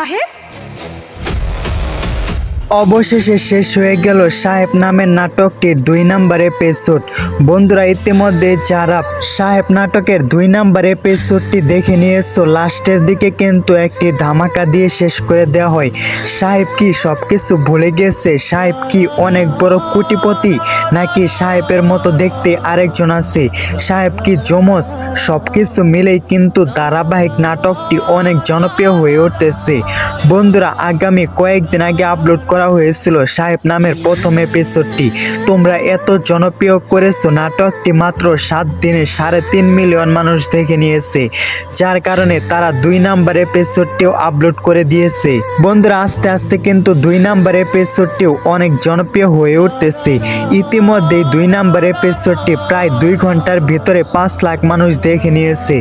সাহেব। অবশেষে শেষ হয়ে গেল সাহেব নামের নাটকটির 2 নম্বর এপিসোড। বন্ধুরা, ইতিমধ্যে যারা সাহেব নাটকের 2 নম্বর এপিসোডটি দেখে নিয়েছো, লাস্টের দিকে কিন্তু একটি ধামাকা দিয়ে শেষ করে দেওয়া হয়। সাহেব কি সবকিছু ভুলে গেছে? সাহেব কি অনেক বড় কোটিপতি, নাকি সাহেবের মতো দেখতে আরেকজন আছে? সাহেব কি যমজ? সবকিছু মিলেই কিন্তু ধারাবাহিক নাটকটি অনেক জনপ্রিয় হয়ে উঠতেছে। বন্ধুরা, আগামী কয়েকদিন আগে আপলোড করা হয়েছিল সাহেব নামের প্রথম এপিসোডটি। তোমরা এত জনপ্রিয় করেছো, নাটকটি মাত্র 7 দিনে 3.5 মিলিয়ন মানুষ দেখে নিয়েছে, যার কারণে তারা 2 নম্বর এপিসোডটিও আপলোড করে দিয়েছে। বন্ধুরা, আস্তে আস্তে কিন্তু 2 নম্বর এপিসোডটিও অনেক জনপ্রিয় হয়ে উঠতেছে। ইতিমধ্যেই 2 নম্বর এপিসোডটি প্রায় 2 ঘন্টার ভিতরে 5 লাখ মানুষ দেখে নিয়েছে,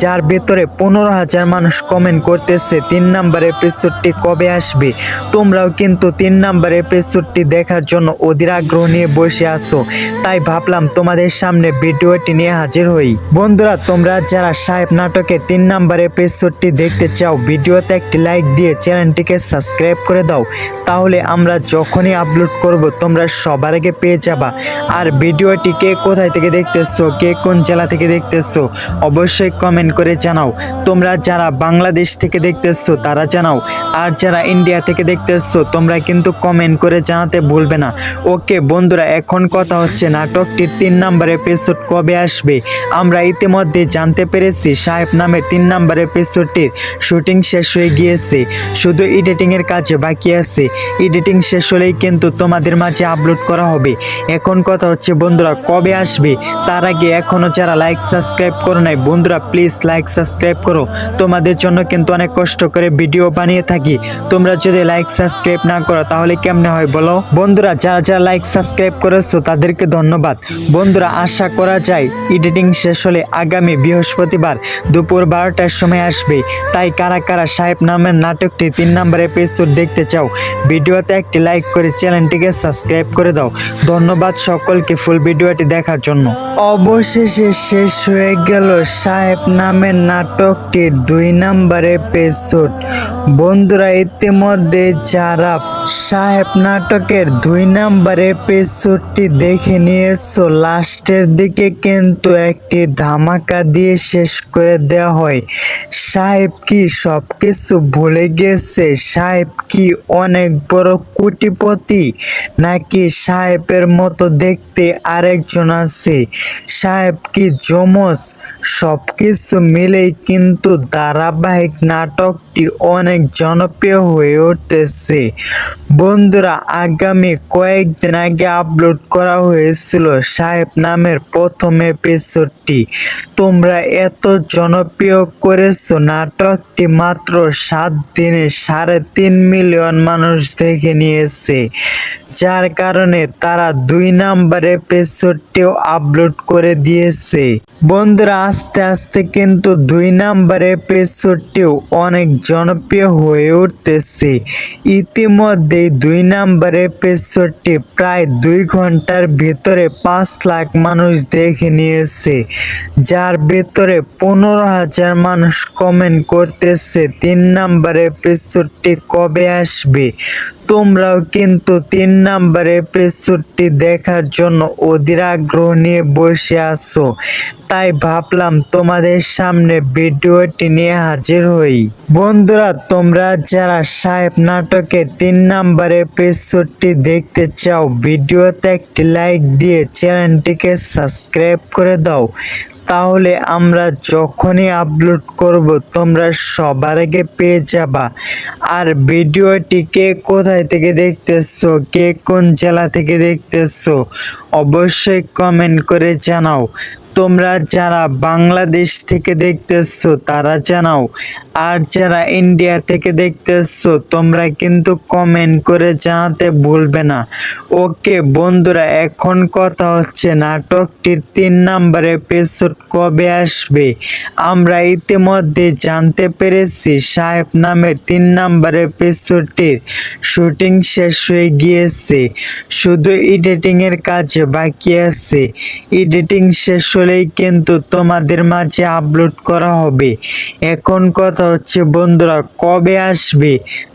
যার ভিতরে 15,000 মানুষ কমেন্ট করতেছে 3 নম্বর এপিসোডটি কবে আসবে। তোমরাও কিন্তু 3 নম্বর এপিসোডটি দেখার জন্য অধীর আগ্রহ নিয়ে বসে আছো, তাই ভাবলাম তোমাদের সামনে ভিডিওটি নিয়ে হাজির হই। বন্ধুরা, তোমরা যারা সাহেব নাটকের 3 নম্বর এপিসোডটি দেখতে চাও, ভিডিওতে একটি লাইক দিয়ে চ্যানেলটিকে সাবস্ক্রাইব করে দাও, তাহলে আমরা যখনই আপলোড করব তোমরা সবার আগে পেয়ে যাবা। আর ভিডিওটি কে কোথায় থেকে দেখতেছো, কে কোন জেলা থেকে দেখতেছো, অবশ্যই কমেন্ট করে জানাও। তোমরা যারা বাংলাদেশ থেকে দেখতেছো তারা জানাও, আর যারা ইন্ডিয়া থেকে দেখতেছো তোমরা কিন্তু কমেন্ট করে জানাতে ভুলবে না। ওকে বন্ধুরা, এখন কথা হচ্ছে নাটকটির 3 নম্বর এপিসোড কবে আসবে। আমরা ইতিমধ্যে জানতে পেরেছি সাহেব নামের 3 নম্বর এপিসোডটির শুটিং শেষ হয়ে গিয়েছে, শুধু এডিটিং এর কাজ বাকি আছে। এডিটিং শেষ হলেই কিন্তু তোমাদের মাঝে আপলোড করা হবে। এখন কথা হচ্ছে বন্ধুরা, কবে আসবে। তার আগে এখনো যারা লাইক সাবস্ক্রাইব করো নাই, বন্ধুরা প্লিজ লাইক সাবস্ক্রাইব করো। তোমাদের জন্য কিন্তু অনেক কষ্ট করে ভিডিও বানিয়ে থাকি, তোমরা যদি লাইক সাবস্ক্রাইব না করো তাহলে কেমনে হয় বলো। বন্ধুরা, যারা যারা লাইক সাবস্ক্রাইব করেছো তাদেরকে ধন্যবাদ। বন্ধুরা, আশা করা যায় এডিটিং শেষ হলে আগামী বৃহস্পতিবার দুপুর 12টার সময় আসবে। তাই কারা কারা সাহেব নামের নাটকটি 3 নম্বর এপিসোড দেখতে চাও, ভিডিওতে একটি লাইক করে চ্যানেলটিকে সাবস্ক্রাইব করে দাও। ধন্যবাদ সকলকে ফুল ভিডিওটি দেখার জন্য। অবশেষে শেষ হয়ে গেল সাহেব নামের নাটকটির 2 নম্বর এপিসোড। বন্ধুরা, ইতিমধ্যে যারা সাহেব নাটকের 2 নম্বর এপিসোডটি দেখে নিয়েছো, লাস্টের দিকে কিন্তু একটি ধামাকা দিয়ে শেষ করে দেওয়া হয়। সাহেব কি সবকিছু ভুলে গেছে? সাহেব কি অনেক বড় কোটিপতি, নাকি সাহেবের মতো দেখতে আরেকজন আছে? সাহেব কি যমজ? সবকিছু মিলেই কিন্তু ধারাবাহিক নাটকটি অনেক জনপ্রিয় হয়ে উঠতেছে। বন্ধুরা, আগামী কয়েকদিন আগে আপলোড করা হয়েছিল সাহেব নামের প্রথম এপিসোডটি। তোমরা এত জনপ্রিয় করেছো, নাটকটি মাত্র 7 দিনে 3.5 মিলিয়ন মানুষ দেখে নিয়েছে, যার কারণে তারা 2 নম্বর এপিসোডটিও আপলোড করে দিয়েছে। বন্ধুরা, আস্তে আস্তে কিন্তু 2 নম্বর এপিসোডটিও অনেক জনপ্রিয় হয়ে উঠতেছে। ইতিমধ্যে 2 নম্বর এপিসোডটি প্রায় 2 ঘন্টার ভিতরে 5 লাখ মানুষ দেখে নিয়েছে, যার ভিতরে 15,000 মানুষ কমেন্ট করতেছে 3 নম্বর এপিসোডটি কবে আসবে। তোমরাও কিন্তু 3 নম্বর এপিসোডটি দেখার জন্য অধীর আগ্রহ নিয়ে বসে আছো, তাই ভাবলাম তোমাদের সামনে ভিডিওটি নিয়ে হাজির হই। বন্ধুরা, তোমরা যারা সাহেব নাটকের 3 নম্বর এপিসোডটি দেখতে চাও, ভিডিওতে একটি লাইক দিয়ে চ্যানেলটিকে সাবস্ক্রাইব করে দাও, তাহলে আমরা যখনই আপলোড করব তোমরা সবার আগে পেয়ে যাবা। আর ভিডিওটি কে কোথায় থেকে দেখতেছো, কে কোন জেলা থেকে দেখতেছো, অবশ্যই কমেন্ট করে জানাও। তোমরা যারা বাংলাদেশ থেকে দেখতেছো তারা জানাও, আর যারা ইন্ডিয়া থেকে দেখতেছো তোমরা কিন্তু কমেন্ট করে জানাতে ভুলবে না। ওকে বন্ধুরা, এখন কথা হচ্ছে নাটকটির 3 নম্বর এপিসোড কবে আসবে। আমরা ইতিমধ্যে জানতে পেরেছি সাহেব নামের 3 নম্বর এপিসোডটির শুটিং শেষ হয়ে গিয়েছে, শুধু এডিটিং এর কাজ বাকি আছে। এডিটিং শেষ হলেই কিন্তু তোমাদের মাঝে আপলোড করা হবে। এখন কথা কথা হচ্ছে বন্ধুরা কবে আসবে,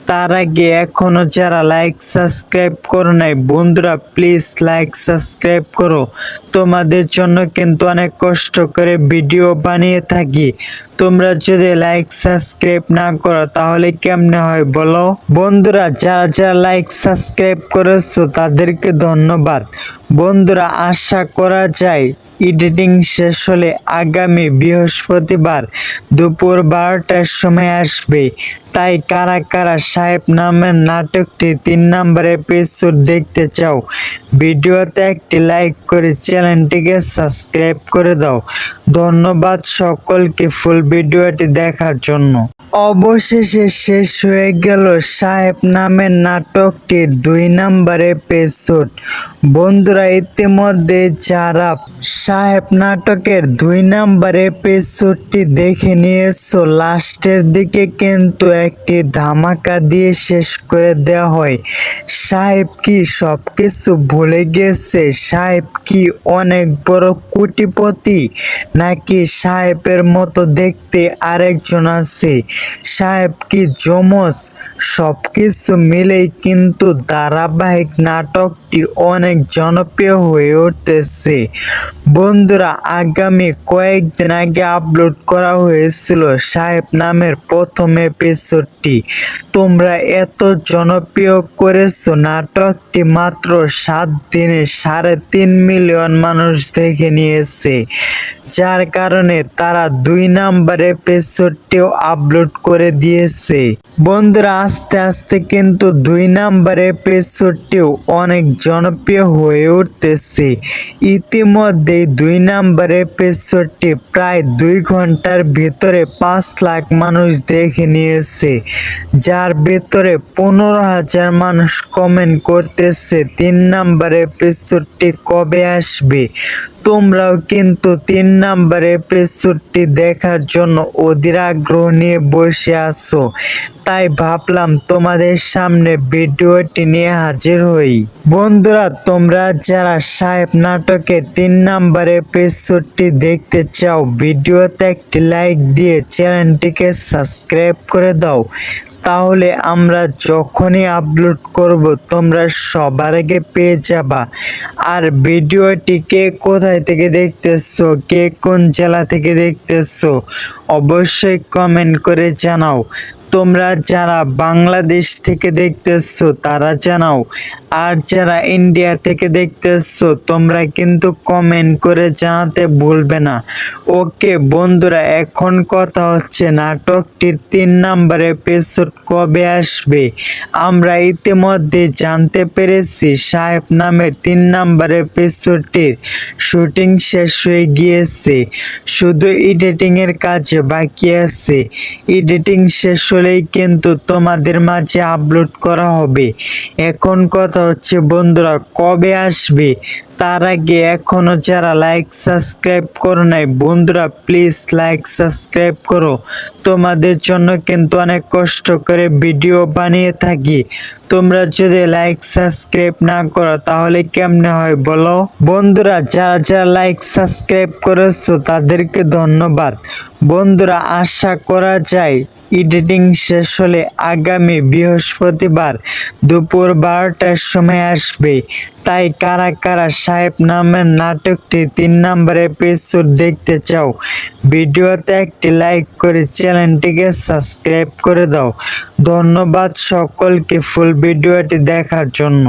তার আগে এখনো যারা লাইক সাবস্ক্রাইব করো নাই বন্ধুরা প্লিজ লাইক সাবস্ক্রাইব করো। তোমাদের জন্য কিন্তু অনেক কষ্ট করে ভিডিও বানিয়ে থাকি, তোমরা যদি লাইক সাবস্ক্রাইব না করো তাহলে কেমনে হয় বলো। বন্ধুরা যারা যারা লাইক সাবস্ক্রাইব করেছো তাদেরকে ধন্যবাদ। বন্ধুরা আশা করা যায় এডিটিং শেষ হলে আগামী বৃহস্পতিবার দুপুর 12টার সময় আসবে। তাই কারা কারা সাহেব নামের নাটকটি 3 নম্বর এপিসোড দেখতে চাও ভিডিওতে একটি লাইক করে চ্যানেলটিকে সাবস্ক্রাইব করে দাও। ধন্যবাদ সকলকে ফুল ভিডিওটি দেখার জন্য। অবশেষে শেষ হয়ে গেল সাহেব নামের নাটকটির 2 নম্বর এপিসোড। বন্ধুরা ইতিমধ্যে যারা সাহেব নাটকের 2 নম্বর এপিসোডটি দেখে নিয়েছো লাস্টের দিকে কিন্তু একটি ধামাকা দিয়ে শেষ করে দেওয়া হয়। সাহেব কি সবকিছু ভুলে গেছে? সাহেব কি অনেক বড় কোটিপতি, নাকি সাহেবের মতো দেখতে আরেকজন আছে? সাহেব কি যমজ? সবকিছু মিলেই কিন্তু ধারাবাহিক নাটকটি অনেক জনপ্রিয় হয়ে উঠতেছে। বন্ধুরা আগামী কয়েকদিন আগে আপলোড করা হয়েছিল সাহেব নামের প্রথম এপিসোডটি। তোমরা এত জনপ্রিয় করেছো নাটকটি, মাত্র 7 দিনে 3.5 মিলিয়ন মানুষ দেখে নিয়েছে, যার কারণে তারা 2 নম্বর এপিসোডটিও আপলোড করে দিয়েছে। বন্ধুরা আস্তে আস্তে কিন্তু 2 নম্বর এপিসোডটিও অনেক জনপ্রিয় হয়ে উঠতেছে। ইতিমধ্যে 2 নম্বর এপিসোডটি প্রায় 2 ঘন্টার ভিতরে 5 লাখ মানুষ দেখে নিয়েছে, যার ভিতরে 15,000 মানুষ কমেন্ট করতেছে 3 নম্বর এপিসোডটি কবে আসবে। তোমরাও কিন্তু 3 নম্বর এপিসোডটি দেখার জন্য অধীর আগ্রহ নিয়ে বসে আছো, তাই ভাবলাম তোমাদের সামনে ভিডিওটি নিয়ে হাজির হই। বন্ধুরা তোমরা যারা সাহেব নাটকের 3 নম্বর এপিসোডটি দেখতে চাও ভিডিওতে একটি লাইক দিয়ে চ্যানেলটিকে সাবস্ক্রাইব করে দাও, তাহলে আমরা যখনই আপলোড করব তোমরা সবার আগে পেয়ে যাবা। আর ভিডিওটি কে কোথায় থেকে দেখতেছো, কে কোন জেলা থেকে দেখতেছো অবশ্যই কমেন্ট করে জানাও। তোমরা যারা বাংলাদেশ থেকে দেখতেছো তারা জানাও, আর যারা ইন্ডিয়া থেকে দেখতেছো তোমরা কিন্তু কমেন্ট করে জানাতে ভুলবে না। ওকে বন্ধুরা এখন কথা হচ্ছে নাটকটির 3 নম্বর এপিসোড কবে আসবে। আমরা ইতিমধ্যে জানতে পেরেছি সাহেব নামের 3 নম্বর এপিসোডটির শুটিং শেষ হয়ে গিয়েছে, শুধু এডিটিং এর কাজ বাকি আছে। এডিটিং শেষ হলেই কিন্তু তোমাদের মাঝে আপলোড করা হবে। এখন কথা হচ্ছে বন্ধুরা কবে আসবে, তার আগে এখনো যারা লাইক সাবস্ক্রাইব করো নাই বন্ধুরা প্লিজ লাইক সাবস্ক্রাইব করো। তোমাদের জন্য কিন্তু অনেক কষ্ট করে ভিডিও বানিয়ে থাকি, তোমরা যদি লাইক সাবস্ক্রাইব না করো তাহলে কেমনে হয় বলো। বন্ধুরা যারা যারা লাইক সাবস্ক্রাইব করেছো তাদেরকে ধন্যবাদ। বন্ধুরা আশা করা যায় এডিটিং শেষ হলে আগামী বৃহস্পতিবার দুপুর 12টার সময় আসবে। তাই কারা কারা সাহেব নামের নাটকটি 3 নম্বর এপিসোড দেখতে চাও ভিডিওতে একটি লাইক করে চ্যানেলটিকে সাবস্ক্রাইব করে দাও। ধন্যবাদ সকলকে ফুল ভিডিওটি দেখার জন্য।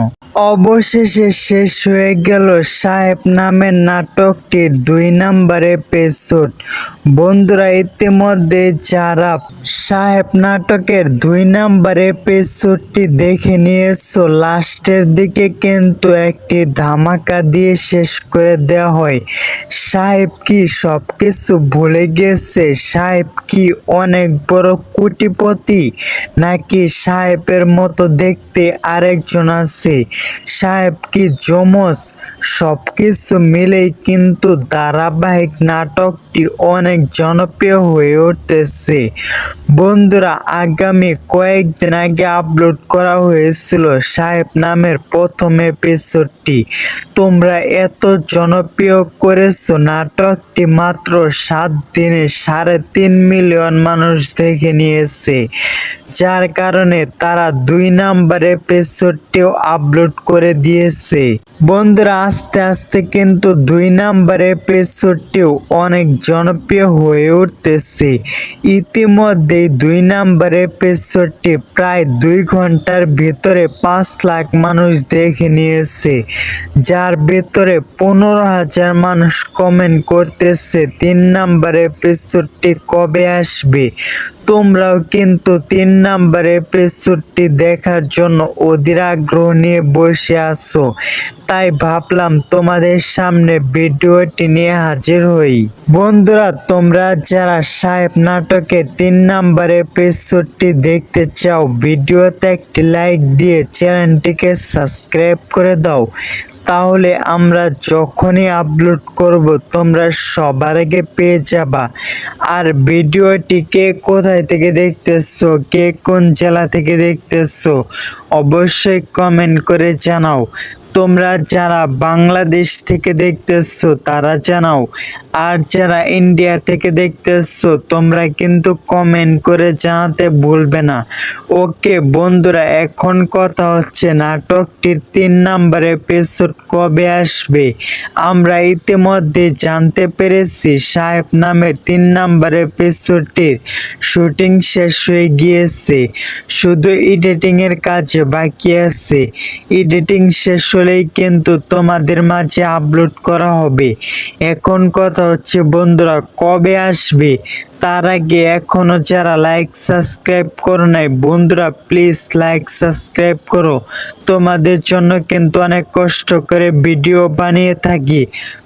অবশেষে শেষ হয়ে গেল সাহেব নামের নাটকটির 2 নম্বর এপিসোড। বন্ধুরা ইতিমধ্যে যারা সাহেব নাটকের 2 নম্বর এপিসোডটি দেখে নিয়েছো লাস্টের দিকে কিন্তু একটি ধামাকা দিয়ে শেষ করে দেওয়া হয়। সাহেব কি সবকিছু ভুলে গেছে? সাহেব কি অনেক বড় কোটিপতি, নাকি সাহেবের মতো দেখতে আরেকজন আছে? সাহেব কি যমজ সবকিছু মিলেই কিন্তু ধারাবাহিক নাটকটি অনেক জনপ্রিয় হয়ে উঠতেছে। বন্ধুরা, আগামী কয়েকদিন আগে আপলোড করা হয়েছিল সাহেব নামের প্রথম এপিসোডটি। তোমরা এত জনপ্রিয় করেছো নাটকটি, মাত্র 7 দিনে 3.5 মিলিয়ন মানুষ দেখে নিয়েছে, যার কারণে তারা 2 নাম্বার এপিসোডটিও আপলোড করে দিয়েছে। বন্ধুরা, আস্তে আস্তে কিন্তু 2 নাম্বার এপিসোডটিও অনেক জনপ্রিয় হয়ে উঠতেছে। ইতিমধ্যেই 2 নাম্বার এপিসোডটি প্রায় 2 ঘন্টার ভিতরে 5 লাখ মানুষ দেখে নিয়েছে, যার ভিতরে 15,000 মানুষ কমেন্ট করতেছে 3 নাম্বার এপিসোডটি কবে আসবে। তোমরাও কিন্তু 3 নাম্বার এপিসোডটি দেখার জন্য অধীর আগ্রহ নিয়ে বসে আছো, তাই ভাবলাম তোমাদের সামনে ভিডিওটি নিয়ে হাজির হই। বন্ধুরা, তোমরা যারা সাহেব নাটকের 3 নাম্বার এপিসোডটি দেখতে চাও, ভিডিওতে একটি লাইক দিয়ে চ্যানেলটিকে সাবস্ক্রাইব করে দাও, তাহলে আমরা যখনই আপলোড করব তোমরা সবার আগে পেয়ে যাবা। আর ভিডিওটি কে কোথায় থেকে দেখতেছো, কে কোন জেলা থেকে দেখতেছো, অবশ্যই কমেন্ট করে জানাও। তোমরা যারা বাংলাদেশ থেকে দেখতেছো তারা জানাও, আর যারা ইন্ডিয়া থেকে দেখতেছো তোমরা কিন্তু কমেন্ট করে জানাতে ভুলবে না। ওকে বন্ধুরা, এখন কথা হচ্ছে নাটকটির 3 নাম্বার এপিসোড কবে আসবে। আমরা ইতিমধ্যে জানতে পেরেছি সাহেব নামের 3 নাম্বার এপিসোডটির শুটিং শেষ হয়ে গিয়েছে, শুধু এডিটিং এর কাজ বাকি আছে। এডিটিং শেষ হলেই কিন্তু তোমাদের মাঝে আপলোড করা হবে। এখন কথা হচ্ছে বন্ধুরা, কবে আসবে। তার আগে এখনো যারা লাইক সাবস্ক্রাইব করো নাই, বন্ধুরা প্লিজ লাইক সাবস্ক্রাইব করো। তোমাদের জন্য কিন্তু অনেক কষ্ট করে ভিডিও বানিয়ে থাকি,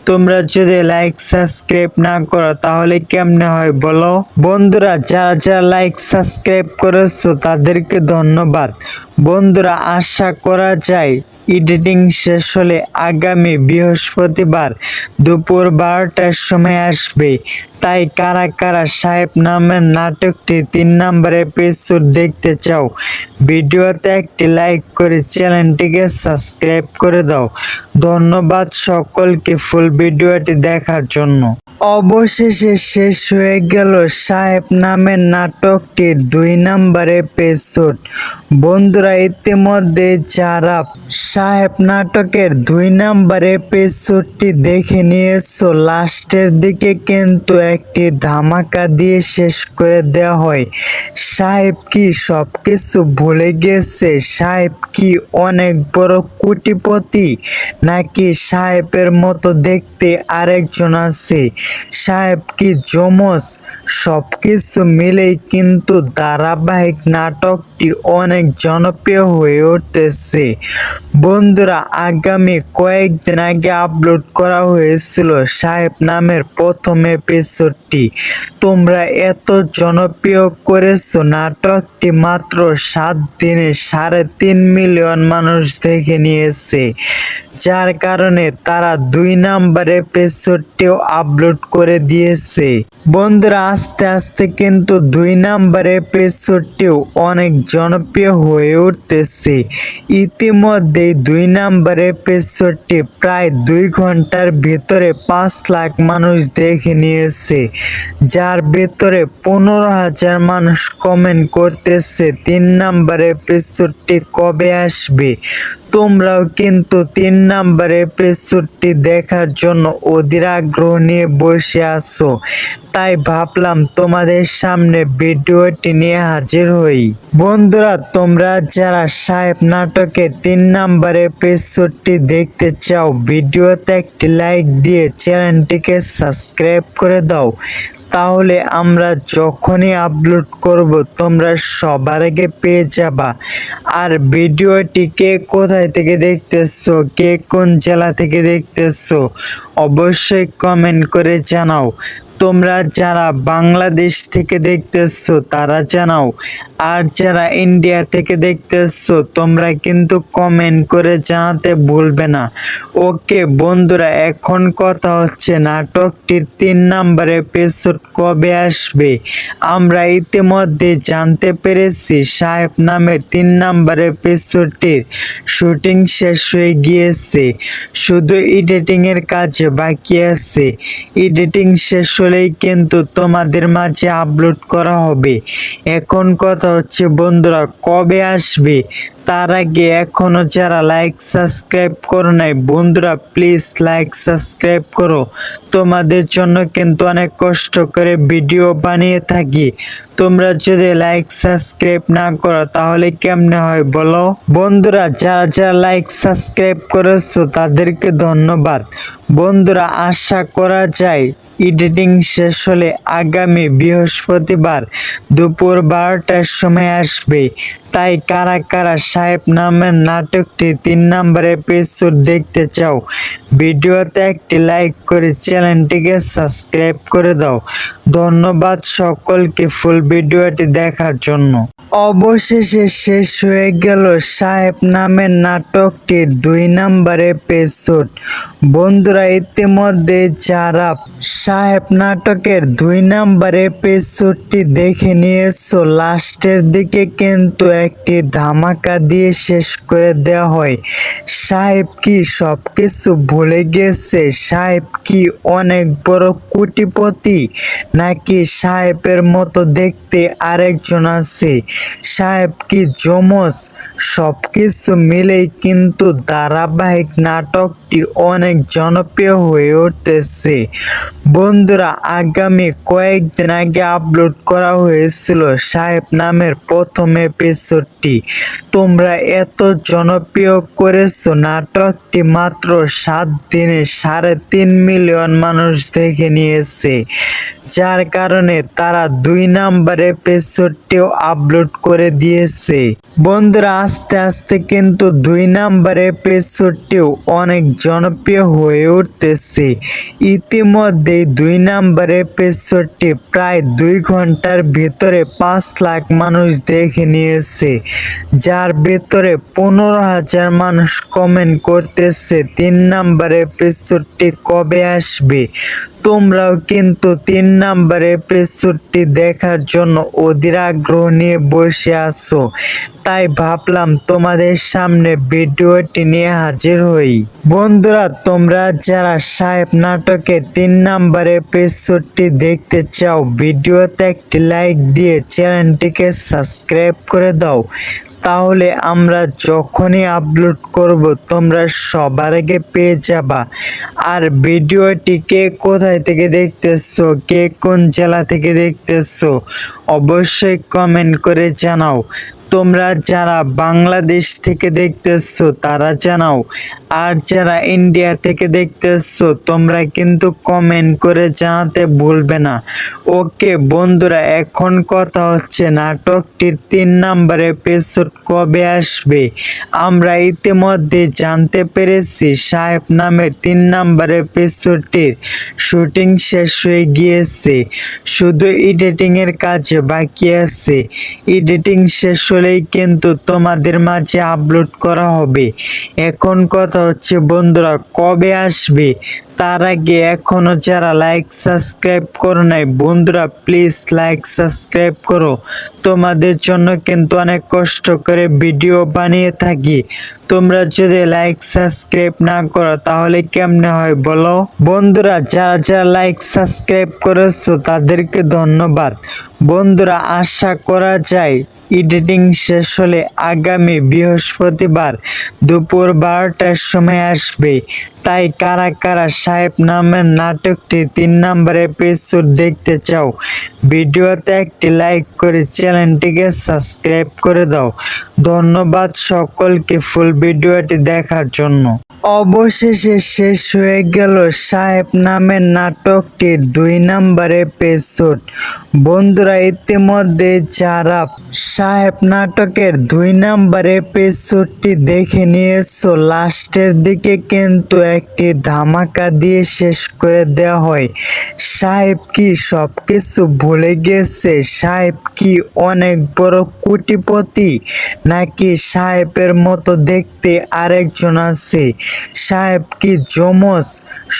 তোমরা যদি লাইক সাবস্ক্রাইব না করো তাহলে কেমনে হয় বলো। বন্ধুরা, যারা যারা লাইক সাবস্ক্রাইব করেছো তাদেরকে ধন্যবাদ। বন্ধুরা, আশা করা যায় এডিটিং শেষ হলে আগামী বৃহস্পতিবার দুপুর 12টার সময় আসবে। তাই কারা কারা সাহেব নামের নাটকটি 3 নাম্বার এপিসোড দেখতে চাও, ভিডিওতে একটি লাইক করে চ্যানেলটিকে সাবস্ক্রাইব করে দাও। ধন্যবাদ সকলকে ফুল ভিডিওটি দেখার জন্য। অবশেষে শেষ হয়ে গেল সাহেব নামের নাটকটির 2 নাম্বার এপিসোড। বন্ধুরা, ইতিমধ্যে যারা সাহেব নাটকের 2 নাম্বার এপিসোডটি দেখে নিয়েছো, লাস্টের দিকে কিন্তু একটি ধামাকা দিয়ে শেষ করে দেওয়া হয়। সাহেব কি সবকিছু ভুলে গেছে? সাহেব কি অনেক বড় কোটিপতি, নাকি সাহেবের মতো দেখতে আরেকজন আছে? সাহেব কি যমজ? সবকিছু মিলেই কিন্তু ধারাবাহিক নাটকটি অনেক জনপ্রিয় হয়ে উঠতেছে। বন্ধুরা, আগামী কয়েকদিন আগে আপলোড করা হয়েছিল সাহেব নামের প্রথম এপিসোডটি। তোমরা এত জনপ্রিয় করেছো নাটকটি, মাত্র 7 দিনে 3.5 মিলিয়ন মানুষ দেখে নিয়েছে, যার কারণে তারা 2 নাম্বার এপিসোডটিও আপলোড করে দিয়েছে। বন্ধুরা, আস্তে আস্তে কিন্তু 2 নাম্বার এপিসোডটিও অনেক জনপ্রিয় হয়ে উঠতেছে। ইতিমধ্যে 2 নাম্বার এপিসোডটি প্রায় 2 ঘন্টার ভিতরে 5 লাখ মানুষ দেখে নিয়েছে, যার ভিতরে 15,000 মানুষ কমেন্ট করতেছে 3 নাম্বার এপিসোডটি কবে আসবে। তোমরাও কিন্তু 3 নাম্বার এপিসোডটি দেখার জন্য অধীর আগ্রহ নিয়ে বসে আছো, তাই ভাবলাম তোমাদের সামনে ভিডিওটি নিয়ে হাজির হই। বন্ধুরা, তোমরা যারা সাহেব নাটকের 3 নাম্বার এপিসোডটি দেখতে চাও, ভিডিওতে একটি লাইক দিয়ে চ্যানেলটিকে সাবস্ক্রাইব করে দাও, তাহলে আমরা যখনই আপলোড করব তোমরা সবার আগে পেয়ে যাবা। আর ভিডিওটি কে কোথায় থেকে দেখতেছো, কে কোন জেলা থেকে দেখতেছো, অবশ্যই কমেন্ট করে জানাও। তোমরা যারা বাংলাদেশ থেকে দেখতেছো তারা জানাও, আর যারা ইন্ডিয়া থেকে দেখতেছো তোমরা কিন্তু কমেন্ট করে জানাতে ভুলবে না। ওকে বন্ধুরা, এখন কথা হচ্ছে নাটকটির 3 নাম্বার এপিসোড কবে আসবে। আমরা ইতিমধ্যে জানতে পেরেছি সাহেব নামের 3 নাম্বার এপিসোডটির শুটিং শেষ হয়ে গিয়েছে, শুধু এডিটিং এর কাজ বাকি আছে। এডিটিং শেষ হলেই কিন্তু তোমাদের মাঝে আপলোড করা হবে। এখন কথা হচ্ছে বন্ধুরা, কবে আসবে তার আগে এখনো যারা লাইক সাবস্ক্রাইব করো নাই বন্ধুরা, প্লিজ লাইক সাবস্ক্রাইব করো। তোমাদের জন্য কিন্তু অনেক কষ্ট করে ভিডিও বানিয়ে থাকি, তোমরা যদি লাইক সাবস্ক্রাইব না করো তাহলে কেমনে হয় বলো। বন্ধুরা যারা যারা লাইক সাবস্ক্রাইব করেছো তাদেরকে ধন্যবাদ। বন্ধুরা আশা করা যায় এডিটিং শেষ হলে আগামী বৃহস্পতিবার দুপুর 12টার সময় আসবে। তাই কারা কারা সাহেব নামের নাটকটি 3 নাম্বার এপিসোড দেখতে চাও, ভিডিওতে একটি লাইক করে চ্যানেলটিকে সাবস্ক্রাইব করে দাও। ধন্যবাদ সকলকে ফুল ভিডিওটি দেখার জন্য। অবশেষে শেষ হয়ে গেল সাহেব নামের নাটকটির 2 নাম্বার এপিসোড। বন্ধুরা ইতিমধ্যে যারা সাহেব নাটকের 2 নাম্বার এপিসোডটি দেখে নিয়েছো, লাস্টের দিকে কিন্তু একটি ধামাকা দিয়ে শেষ করে দেওয়া হয়। সাহেব কি সবকিছু ভুলে গেছে? সাহেব কি অনেক বড় কোটিপতি, নাকি সাহেবের মতো দেখতে আরেকজন আছে? সাহেব কি যমজ? সবকিছু মিলেই কিন্তু ধারাবাহিক নাটকটি অনেক জনপ্রিয় হয়ে উঠতেছে। বন্ধুরা আগামী কয়েকদিন আগে আপলোড করা হয়েছিল সাহেব নামের প্রথম এপিসোডটি। তোমরা এত জনপ্রিয় করেছো, নাটকটি মাত্র 7 দিনে 3.5 মিলিয়ন মানুষ দেখে নিয়েছে, যার কারণে তারা 2 নাম্বার এপিসোডটিও আপলোড করে দিয়েছে। বন্ধুরা আস্তে আস্তে কিন্তু 2 নাম্বার এপিসোডটিও অনেক জনপ্রিয় হয়ে উঠতেছে। ইতিমধ্যে 2 নাম্বার এপিসোডটি প্রায় 2 ঘন্টার ভিতরে 5 লাখ মানুষ দেখে নিয়েছে, যার ভিতরে 15,000 মানুষ কমেন্ট করতেছে 3 নাম্বার এপিসোডটি কবে আসবে। তোমরাও কিন্তু 3 নাম্বার এপিসোডটি দেখার জন্য অধীর আগ্রহ নিয়ে বসে আছো, তাই ভাবলাম তোমাদের সামনে ভিডিওটি নিয়ে হাজির হই। বন্ধুরা তোমরা যারা সাহেব নাটকের 3 নাম্বার এপিসোডটি দেখতে চাও, ভিডিওতে একটি লাইক দিয়ে চ্যানেলটিকে সাবস্ক্রাইব করে দাও, তাহলে আমরা যখনই আপলোড করব তোমরা সবার আগে পেয়ে যাবা। আর ভিডিওটি কে কোথায় থেকে দেখতেছো, কে কোন জেলা থেকে দেখতেছো অবশ্যই কমেন্ট করে জানাও। তোমরা যারা বাংলাদেশ থেকে দেখতেছো তারা জানাও, আর যারা ইন্ডিয়া থেকে দেখতেছো তোমরা কিন্তু কমেন্ট করে জানাতে ভুলবে না। ওকে বন্ধুরা, এখন কথা হচ্ছে নাটকটির 3 নাম্বার এপিসোড কবে আসবে। আমরা ইতিমধ্যে জানতে পেরেছি সাহেব নামের 3 নাম্বার এপিসোডটির শুটিং শেষ হয়ে গিয়েছে, শুধু এডিটিং এর কাজ বাকি আছে। এডিটিং শেষ হলেই কিন্তু তোমাদের মাঝে আপলোড করা হবে। এখন কথা হচ্ছে বন্ধুরা, কবে আসবে তার আগে এখনো যারা লাইক সাবস্ক্রাইব করো নাই বন্ধুরা, প্লিজ লাইক সাবস্ক্রাইব করো। তোমাদের জন্য কিন্তু অনেক কষ্ট করে ভিডিও বানিয়ে থাকি, তোমরা যদি লাইক সাবস্ক্রাইব না করো তাহলে কেমনে হয় বলো। বন্ধুরা যারা যারা লাইক সাবস্ক্রাইব করেছো তাদেরকে ধন্যবাদ। বন্ধুরা আশা করা যায় এডিটিং শেষ হলে আগামী বৃহস্পতিবার দুপুর 12টার সময় আসবে। তাই কারা কারা সাহেব নামের নাটকটি 3 নাম্বার এপিসোড দেখতে চাও, ভিডিওতে একটি লাইক করে চ্যানেলটিকে সাবস্ক্রাইব করে দাও। ধন্যবাদ সকলকে ফুল ভিডিওটি দেখার জন্য। অবশেষে শেষ হয়ে গেল সাহেব নামের নাটকটির 2 নাম্বার এপিসোড। বন্ধুরা বন্ধুরা ইতিমধ্যে যারা সাহেব নাটকের 2 নাম্বার এপিসোডটি দেখে নিয়েছো, লাস্টের দিকে কিন্তু একটি ধামাকা দিয়ে শেষ করে দেওয়া হয়। সাহেব কি সবকিছু ভুলে গেছে? সাহেব কি অনেক বড় কোটিপতি, নাকি সাহেবের মতো দেখতে আরেকজন আছে? সাহেব কি যমজ?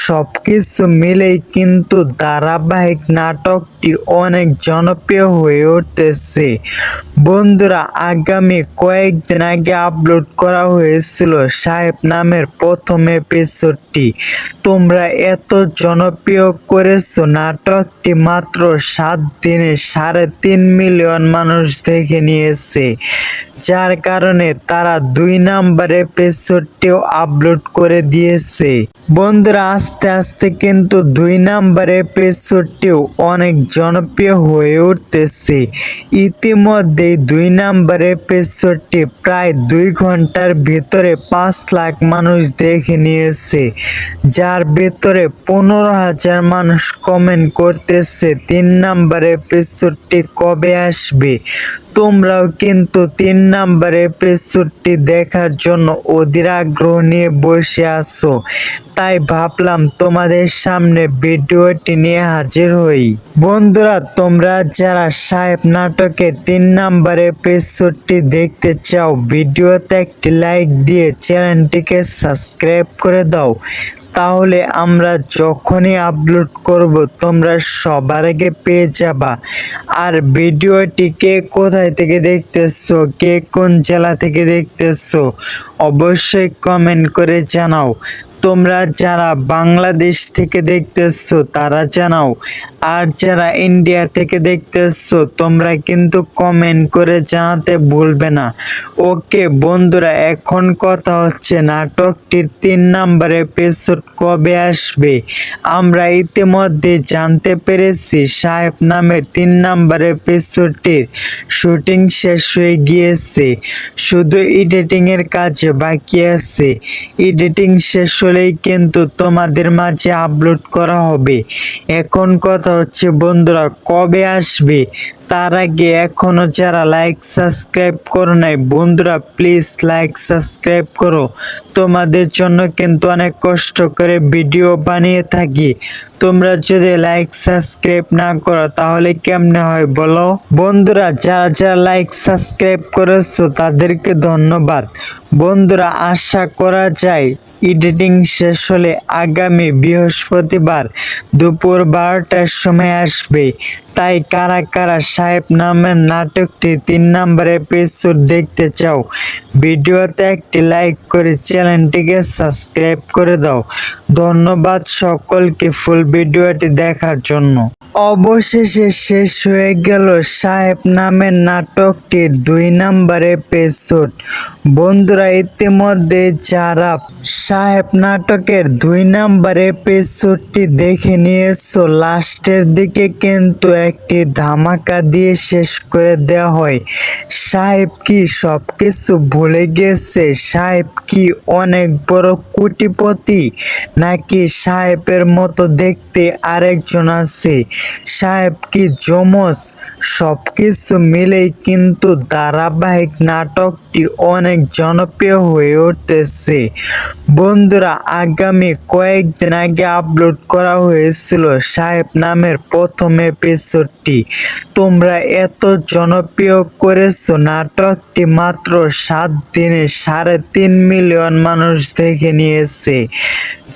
সবকিছু মিলেই কিন্তু ধারাবাহিক নাটকটি অনেক জনপ্রিয় হয়ে উঠতেছে। বন্ধুরা আগামী কয়েকদিন আগে আপলোড করা হয়েছিল সাহেব নামের প্রথম এপিসোডটি। তোমরা এত জনপ্রিয় করেছো, নাটকটি মাত্র 7 দিনে 3.5 মিলিয়ন মানুষ দেখে নিয়েছে, যার কারণে তারা 2 নাম্বার এপিসোডটিও আপলোড করে দিয়েছে। বন্ধুরা আস্তে আস্তে কিন্তু 2 নাম্বার এপিসোডটিও অনেক জনপ্রিয় হয়ে উঠতেছে। ইতিমধ্যে 2 নাম্বার এপিসোডটি প্রায় 2 ঘন্টার ভিতরে 5 লাখ মানুষ দেখে নিয়েছে, যার ভিতরে 15,000 মানুষ কমেন্ট করতেছে 3 নাম্বার এপিসোডটি কবে আসবে। তোমরাও কিন্তু 3 নাম্বার এপিসোডটি দেখার জন্য অধীর আগ্রহ নিয়ে বসে আছো, তাই ভাবলাম তোমাদের সামনে ভিডিওটি নিয়ে হাজির হই। বন্ধুরা তোমরা যারা সাহেব নাটকের 3 নাম্বার এপিসোডটি দেখতে চাও, ভিডিওতে একটি লাইক দিয়ে চ্যানেলটিকে সাবস্ক্রাইব করে দাও, তাহলে আমরা যখনই আপলোড করব তোমরা সবার আগে পেয়ে যাবা। আর ভিডিওটি কে কোথায় থেকে দেখতেছো, কে কোন জেলা থেকে দেখতেছো, অবশ্যই কমেন্ট করে জানাও। তোমরা যারা বাংলাদেশ থেকে দেখতেছো তারা জানাও, আর যারা ইন্ডিয়া থেকে দেখতেছো তোমরা কিন্তু কমেন্ট করে জানাতে ভুলবে না। ওকে বন্ধুরা, এখন কথা হচ্ছে নাটকটির 3 নাম্বার এপিসোড কবে আসবে। আমরা ইতিমধ্যে জানতে পেরেছি সাহেব নামের 3 নাম্বার এপিসোডটির শুটিং শেষ হয়ে গিয়েছে, শুধু এডিটিং এর কাজ বাকি আছে। এডিটিং শেষ হলেই কিন্তু তোমাদের মাঝে আপলোড করা হবে। এখন কথা হচ্ছে বন্ধুরা কবে আসবে, তার আগে এখনো যারা লাইক সাবস্ক্রাইব করো নাই, বন্ধুরা প্লিজ লাইক সাবস্ক্রাইব করো। তোমাদের জন্য কিন্তু অনেক কষ্ট করে ভিডিও বানিয়ে থাকি, তোমরা যদি লাইক সাবস্ক্রাইব না করো তাহলে কেমনে হয় বলো। বন্ধুরা যারা যারা লাইক সাবস্ক্রাইব করেছো তাদেরকে ধন্যবাদ। বন্ধুরা আশা করা যায় এডিটিং শেষ হলে আগামী বৃহস্পতিবার দুপুর 12টার সময় আসবে। তাই কারা কারা সাহেব নামের নাটকটি 3 নাম্বার এপিসোড দেখতে চাও, ভিডিওতে একটি লাইক করে চ্যানেলটিকে সাবস্ক্রাইব করে দাও। ধন্যবাদ সকলকে ফুল ভিডিওটি দেখার জন্য। অবশেষে শেষ হয়ে গেল সাহেব নামের নাটকটির 2 নাম্বার এপিসোড। বন্ধুরা ইতিমধ্যে যারা সাহেব নাটকের 2 নাম্বার এপিসোডটি দেখে নিয়েছো, লাস্টের দিকে কিন্তু একটি ধামাকা দিয়ে শেষ করে দেওয়া হয়। সাহেব কি সবকিছু ভুলে গেছে? সাহেব কি অনেক বড় কোটিপতি, নাকি সাহেবের মতো দেখতে আরেকজন আছে? সাহেব কি যমজ? সবকিছু মিলেই কিন্তু ধারাবাহিক নাটকটি অনেক জনপ্রিয় হয়ে উঠতেছে। বন্ধুরা আগামী কয়েকদিন আগে আপলোড করা হয়েছিল সাহেব নামের প্রথম এপিসোডটি। তোমরা এত জনপ্রিয় করেছো, নাটকটি মাত্র 7 দিনে 3.5 মিলিয়ন মানুষ দেখে নিয়েছে,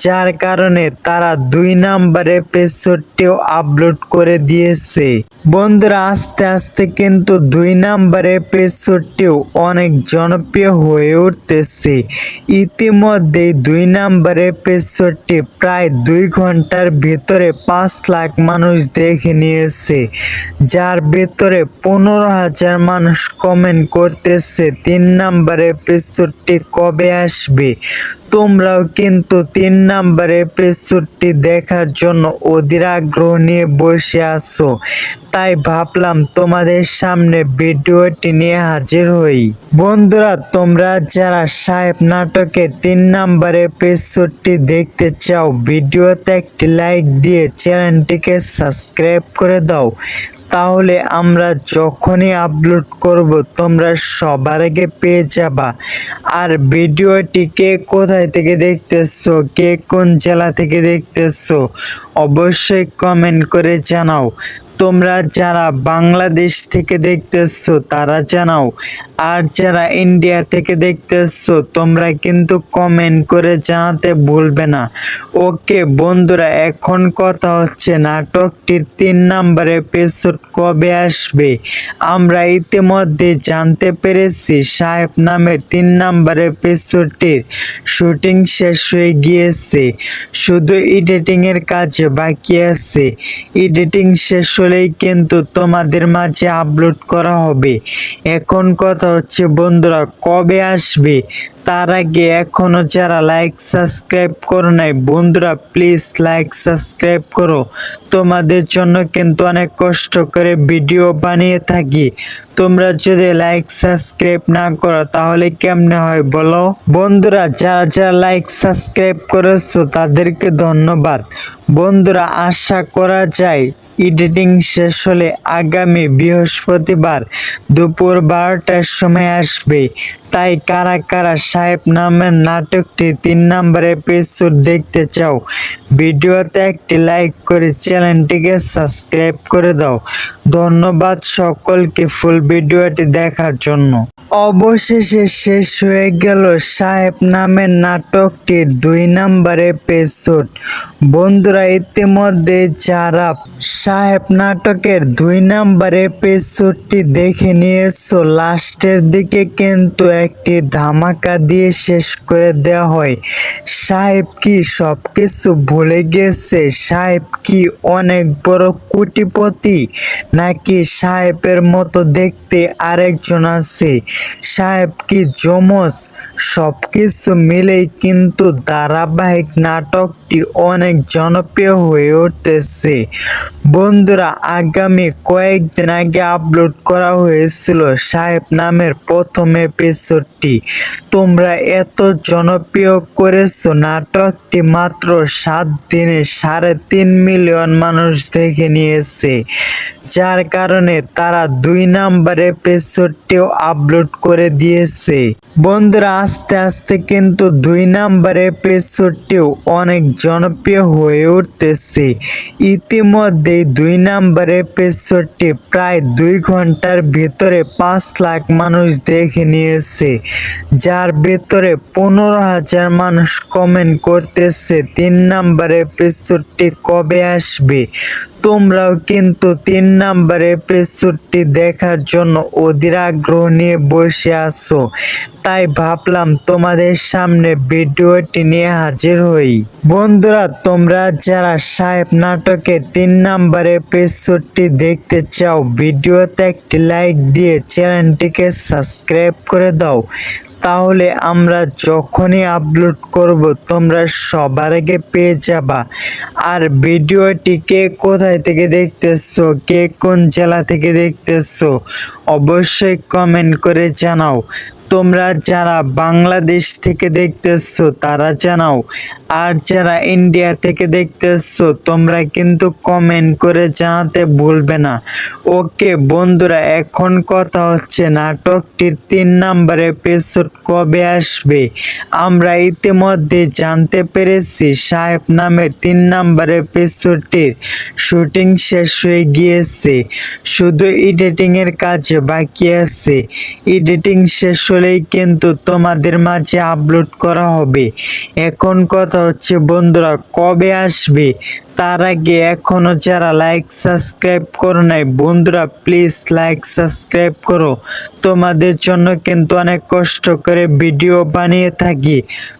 যার কারণে তারা 2 নাম্বার এপিসোডটিও আপলোড করে দিয়েছে। বন্ধুরা আস্তে আস্তে কিন্তু 2 নাম্বার এপিসোডটিও অনেক জনপ্রিয় হয়ে উঠতেছে। ইতিমধ্যে 2 নাম্বার এপিসোডটি প্রায় 2 ঘন্টার ভিতরে 5 লাখ মানুষ দেখে নিয়েছে, যার ভিতরে 15,000 মানুষ কমেন্ট করতেছে 3 নাম্বার এপিসোডটি কবে আসবে। তোমরাও কিন্তু 3 নাম্বার এপিসোডটি দেখার জন্য অধীর আগ্রহ নিয়ে বসে আছো, তাই ভাবলাম তোমাদের সামনে ভিডিওটি নিয়ে হাজির হই। বন্ধুরা তোমরা যারা সাহেব নাটকের 3 নাম্বার এপিসোডটি দেখতে চাও, ভিডিওতে একটি লাইক দিয়ে চ্যানেলটিকে সাবস্ক্রাইব করে দাও, তাহলে আমরা যখনই আপলোড করব তোমরা সবার আগে পেয়ে যাবা। আর ভিডিওটি কে কোথায় থেকে দেখতেছো, কে কোন জেলা থেকে দেখতেছো অবশ্যই কমেন্ট করে জানাও। তোমরা যারা বাংলাদেশ থেকে দেখতেছো তারা জানাও, আর যারা ইন্ডিয়া থেকে দেখতেছো তোমরা কিন্তু কমেন্ট করে জানাতে ভুলবে না। ওকে বন্ধুরা, এখন কথা হচ্ছে নাটকটির 3 নম্বর এপিসোড কবে আসবে। আমরা ইতিমধ্যে জানতে পেরেছি সাহেব নামের 3 নম্বর এপিসোডটির শুটিং শেষ হয়ে গিয়েছে, শুধু এডিটিং এর কাজ বাকি আছে। এডিটিং শেষ হলেই কিন্তু তোমাদের মাঝে আপলোড করা হবে। এখন কথা হচ্ছে বন্ধুরা কবে আসবে, তার আগে এখনো যারা লাইক সাবস্ক্রাইব করো নাই বন্ধুরা প্লিজ লাইক সাবস্ক্রাইব করো। তোমাদের জন্য কিন্তু অনেক কষ্ট করে ভিডিও বানিয়ে থাকি, তোমরা যদি লাইক সাবস্ক্রাইব না করো তাহলে কেমনে হয় বলো। বন্ধুরা যারা যারা লাইক সাবস্ক্রাইব করেছো তাদেরকে ধন্যবাদ। বন্ধুরা আশা করা যায় এডিটিং শেষ হলে আগামী বৃহস্পতিবার দুপুর 12টার সময় আসবে। তাই কারা কারা সাহেব নামের নাটকটি 3 নম্বর এপিসোড দেখতে চাও ভিডিওতে একটি লাইক করে চ্যানেলটিকে সাবস্ক্রাইব করে দাও। ধন্যবাদ সকলকে ফুল ভিডিওটি দেখার জন্য। অবশেষে শেষ হয়ে গেল সাহেব নামের নাটকটির 2 নম্বর এপিসোড। বন্ধুরা ইতিমধ্যে যারা সাহেব নাটকের 2 নম্বর এপিসোডটি দেখে নিয়েছো লাস্টের দিকে কিন্তু একটি ধামাকা দিয়ে শেষ করে দেওয়া হয়। সাহেব কি সবকিছু ভুলে গেছে? সাহেব কি অনেক বড় কোটিপতি, নাকি সাহেবের মতো দেখতে আরেকজন আছে? সাহেব কি যমজ? সবকিছু মিলেই কিন্তু ধারাবাহিক নাটকটি অনেক জনপ্রিয় হয়ে উঠতেছে। বন্ধুরা আগামী কয়েকদিন আগে আপলোড করা হয়েছিল সাহেব নামের প্রথম এপিসোডটি। তোমরা এত জনপ্রিয় করেছো নাটকটি, মাত্র 7 দিনে 3.5 মিলিয়ন মানুষ দেখে নিয়েছে, যার কারণে তারা 2 নম্বর এপিসোডটিও আপলোড করে দিয়েছে। বন্ধুরা আস্তে আস্তে কিন্তু 2 নম্বর এপিসোডটিও অনেক জনপ্রিয় হয়ে উঠতেছে। ইতিমধ্যে 2 নম্বর এপিসোডটি প্রায় 2 ঘন্টার ভিতরে 5 লাখ মানুষ দেখে নিয়েছে, যার ভিতরে 15,000 মানুষ কমেন্ট করতেছে 3 নম্বর এপিসোডটি কবে আসবে। তোমরাও কিন্তু 3 নম্বর এপিসোডটি দেখার জন্য অধীর আগ্রহ নিয়ে বসে আছো, তাই ভাবলাম তোমাদের সামনে ভিডিওটি নিয়ে হাজির হই। বন্ধুরা তোমরা যারা সাহেব নাটকের 3 নম্বর এপিসোডটি দেখতে চাও ভিডিওতে একটি লাইক দিয়ে চ্যানেলটিকে সাবস্ক্রাইব করে দাও। তাহলে আমরা যখনই আপলোড করব তোমরা সবার আগে পেয়ে যাবা। আর ভিডিওটি কে কোথায় থেকে দেখতেছো, কে কোন জেলা থেকে দেখতেছো অবশ্যই কমেন্ট করে জানাও। তোমরা যারা বাংলাদেশ থেকে দেখতেছো তারা জানাও, আর যারা ইন্ডিয়া থেকে দেখতেছো তোমরা কিন্তু কমেন্ট করে জানাতে ভুলবে না। ওকে বন্ধুরা এখন কথা হচ্ছে নাটকটির 3 নম্বর এপিসোড কবে আসবে। আমরা ইতিমধ্যে জানতে পেরেছি সাহেব নামের 3 নম্বর এপিসোডটির শুটিং শেষ হয়ে গিয়েছে, শুধু এডিটিং এর কাজ বাকি আছে। এডিটিং শেষ হলেই কিন্তু তোমাদের মাঝে আপলোড করা হবে। এখন কথা হচ্ছে বন্ধুরা কবে আসবে, তার আগে এখনো যারা লাইক সাবস্ক্রাইব করো নাই বন্ধুরা প্লিজ লাইক সাবস্ক্রাইব করো। তোমাদের জন্য কিন্তু অনেক কষ্ট করে ভিডিও বানিয়ে থাকি,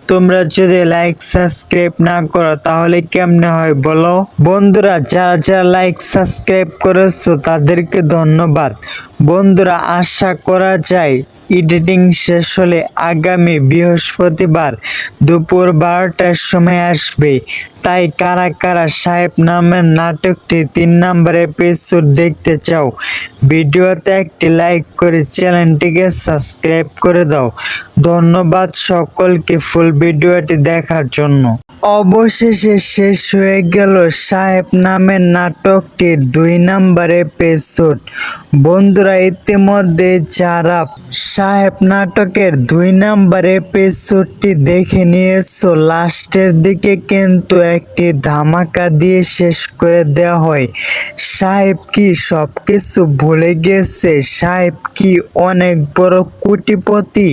তোমরা যদি লাইক সাবস্ক্রাইব না করো তাহলে কেমনে হয় বলো। বন্ধুরা যারা যারা লাইক সাবস্ক্রাইব করেছো তাদেরকে ধন্যবাদ। বন্ধুরা আশা করা যায় এডিটিং শেষ হলে আগামী বৃহস্পতিবার দুপুর 12টার সময় আসবে। তাই কারা কারা সাহেব নামের নাটকটি 3 নম্বর এপিসোড দেখতে চাও ভিডিওতে একটি লাইক করে চ্যানেলটিকে সাবস্ক্রাইব করে দাও। ধন্যবাদ সকলকে ফুল ভিডিওটি দেখার জন্য। অবশেষে শেষ হয়ে গেল সাহেব নামের নাটকটির 2 নম্বর এপিসোড। বন্ধুরা, ইতিমধ্যে যারা সাহেব নাটকের 2 নম্বর এপিসোডটি দেখে নিয়েছো, লাস্টের দিকে কিন্তু একটি ধামাকা দিয়ে শেষ করে দেওয়া হয়। সাহেব কি সবকিছু ভুলে গেছে? সাহেব কি অনেক বড় কোটিপতি,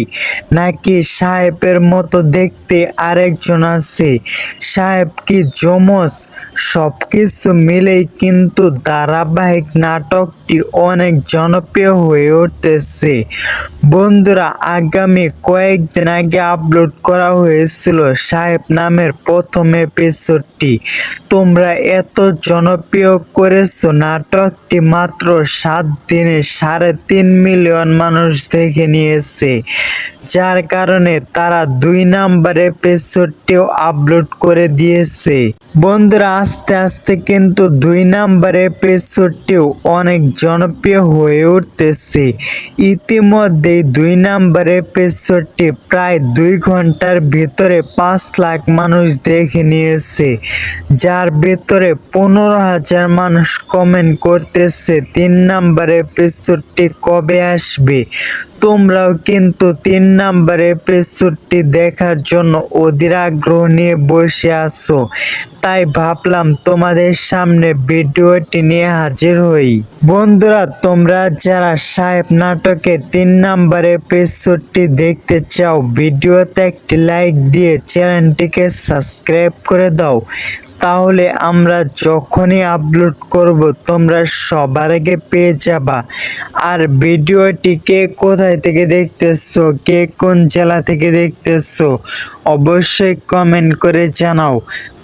নাকি সাহেবের মতো দেখতে আরেকজন আছে? সাহেব কি যমজ? সবকিছু মিলেই কিন্তু ধারাবাহিক নাটকটি অনেক জনপ্রিয় হয়ে উঠতেছে। বন্ধুরা, আগামী কয়েকদিন আগে আপলোড করা হয়েছিল সাহেব নামের প্রথম এপিসোডটি। তোমরা এত জনপ্রিয় করেছো নাটকটি, মাত্র 7 দিনে 3.5 মিলিয়ন মানুষ দেখে নিয়েছে, যার কারণে তারা 2 নম্বর এপিসোডটিও আপলোড করে দিয়েছে। বন্ধুরা, আস্তে আস্তে কিন্তু 2 নম্বর এপিসোডটিও অনেক জনপ্রিয় হয়ে উঠতেছে। ইতিমধ্যেই 2 নম্বর এপিসোডটি প্রায় 2 ঘন্টার ভিতরে 5 লাখ মানুষ দেখে নিয়েছে, যার ভিতরে 15,000 মানুষ কমেন্ট করতেছে 3 নম্বর এপিসোডটি কবে আসবে। তোমরাও কিন্তু 3 নম্বর এপিসোডটি দেখার জন্য অধীর আগ্রহ নিয়ে বসে আছো, তাই ভাবলাম তোমাদের সামনে ভিডিওটি নিয়ে হাজির হই। বন্ধুরা, তোমরা যারা সাহেব নাটকের 3 নম্বর এপিসোডটি দেখতে চাও, ভিডিওতে একটি লাইক দিয়ে চ্যানেলটিকে সাবস্ক্রাইব করে দাও, তাহলে আমরা যখনই আপলোড করব তোমরা সবার আগে পেয়ে যাবা। আর ভিডিওটি কে কোথায় থেকে দেখতেছো, কে কোন জেলা থেকে দেখতেছো, অবশ্যই কমেন্ট করে জানাও।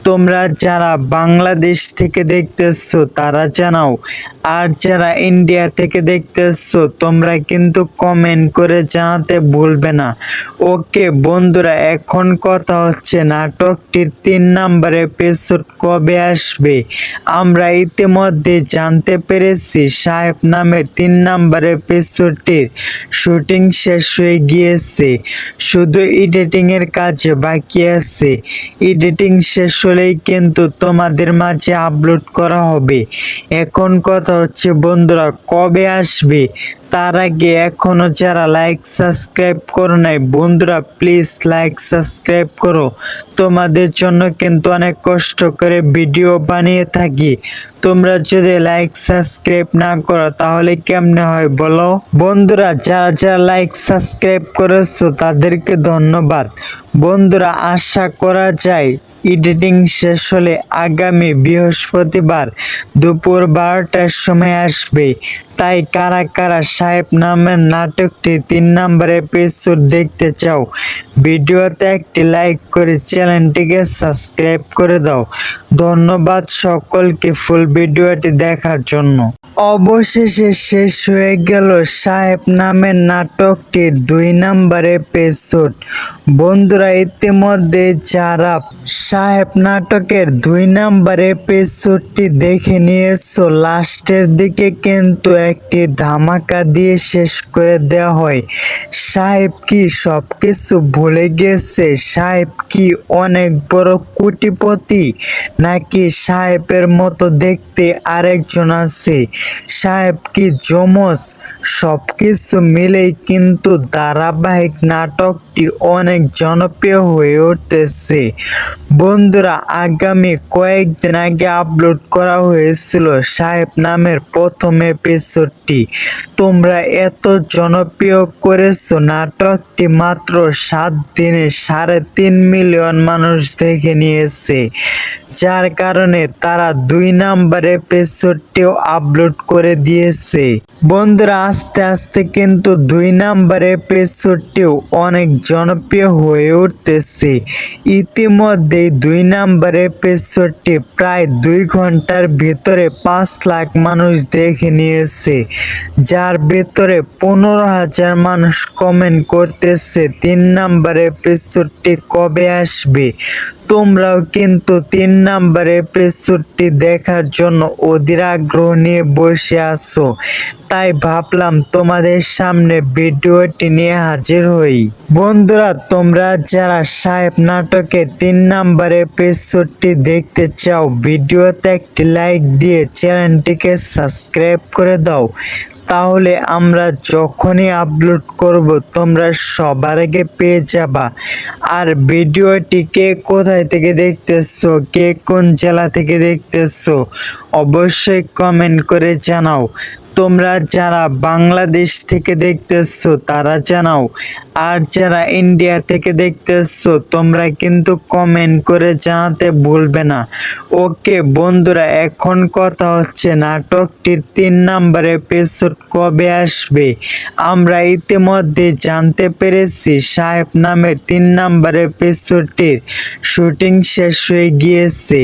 তোমরা যারা বাংলাদেশ থেকে দেখতেছো তারা জানাও, আর যারা ইন্ডিয়া থেকে দেখতেছো তোমরা কিন্তু কমেন্ট করে জানাতে ভুলবে না। ওকে বন্ধুরা, এখন কথা হচ্ছে নাটকটির 3 নম্বর এপিসোড কবে আসবে। আমরা ইতিমধ্যে জানতে পেরেছি সাহেব নামের 3 নম্বর এপিসোডটির শুটিং শেষ হয়ে গিয়েছে, শুধু এডিটিং এর কাজ বাকি আছে। এডিটিং শেষ হলেই কিন্তু তোমাদের মাঝে আপলোড করা হবে। এখন কথা হচ্ছে বন্ধুরা, কবে আসবে। তার আগে এখনো যারা লাইক সাবস্ক্রাইব করো নাই, বন্ধুরা প্লিজ লাইক সাবস্ক্রাইব করো। তোমাদের জন্য কিন্তু অনেক কষ্ট করে ভিডিও বানিয়ে থাকি, তোমরা যদি লাইক সাবস্ক্রাইব না করো তাহলে কেমনে হয় বলো। বন্ধুরা, যারা যারা লাইক সাবস্ক্রাইব করেছো তাদেরকে ধন্যবাদ। বন্ধুরা, আশা করা যায় এডিটিং শেষ হলে আগামী বৃহস্পতিবার দুপুর 12টার সময় আসবে। তাই কারা কারা সাহেব নামের নাটকটি 3 নম্বর এপিসোড দেখতে চাও, ভিডিওতে একটি লাইক করে চ্যানেলটিকে সাবস্ক্রাইব করে দাও। ধন্যবাদ সকলকে ফুল ভিডিওটি দেখার জন্য। অবশেষে শেষ হয়ে গেল সাহেব নামের নাটকটির 2 নম্বর এপিসোড। বন্ধুরা, ইতিমধ্যে যারা সাহেব নাটকের 2 নম্বর এপিসোডটি দেখে নিয়েছো, লাস্টের দিকে কিন্তু একটি ধামাকা দিয়ে শেষ করে দেওয়া হয়। সাহেব কি সবকিছু ভুলে গেছে? সাহেব কি অনেক বড় কোটিপতি, নাকি সাহেবের মতো দেখতে আরেকজন আছে? সাহেব কি যমজ? সবকিছু মিলেই কিন্তু ধারাবাহিক নাটকটি অনেক জনপ্রিয় হয়ে উঠতেছে। বন্ধুরা, আগামী কয়েকদিন আগে আপলোড করা হয়েছিল সাহেব নামের প্রথম এপিসোডটি। তোমরা এত জনপ্রিয় করেছো নাটকটি, মাত্র 7 দিনে 3.5 মিলিয়ন মানুষ দেখে নিয়েছে, যার কারণে তারা 2 নম্বর এপিসোডটিও আপলোড করে দিয়েছে। বন্ধুরা, আস্তে আস্তে কিন্তু 2 নম্বর এপিসোডটিও অনেক জনপ্রিয় হয়ে উঠতেছে। ইতিমধ্যে 2 নম্বর এপিসোডটি প্রায় 2 ঘন্টার ভিতরে 5 লাখ মানুষ দেখে নিয়েছে, যার ভিতরে 15,000 মানুষ কমেন্ট করতেছে 3 নম্বর এপিসোডটি কবে আসবে। তোমরাও কিন্তু 3 নম্বর এপিসোডটি দেখার জন্য অধীর আগ্রহ নিয়ে বসে আছো, তাই ভাবলাম তোমাদের সামনে ভিডিওটি নিয়ে হাজির হই। বন্ধুরা, তোমরা যারা সাহেব নাটকের 3 নম্বর এপিসোডটি দেখতে চাও, ভিডিওতে একটি লাইক দিয়ে চ্যানেলটিকে সাবস্ক্রাইব করে দাও, তাহলে আমরা যখনই আপলোড করব তোমরা সবার আগে পেয়ে যাবা। আর ভিডিওটি কে কোথায় থেকে দেখতেছো, কে কোন জেলা থেকে দেখতেছো, অবশ্যই কমেন্ট করে জানাও। তোমরা যারা বাংলাদেশ থেকে দেখতেছো তারা জানাও, আর যারা ইন্ডিয়া থেকে দেখতেছো তোমরা কিন্তু কমেন্ট করে জানাতে ভুলবে না। ওকে বন্ধুরা, এখন কথা হচ্ছে নাটকটির 3 নম্বর এপিসোড কবে আসবে। আমরা ইতিমধ্যে জানতে পেরেছি সাহেব নামের 3 নম্বর এপিসোডটির শুটিং শেষ হয়ে গিয়েছে,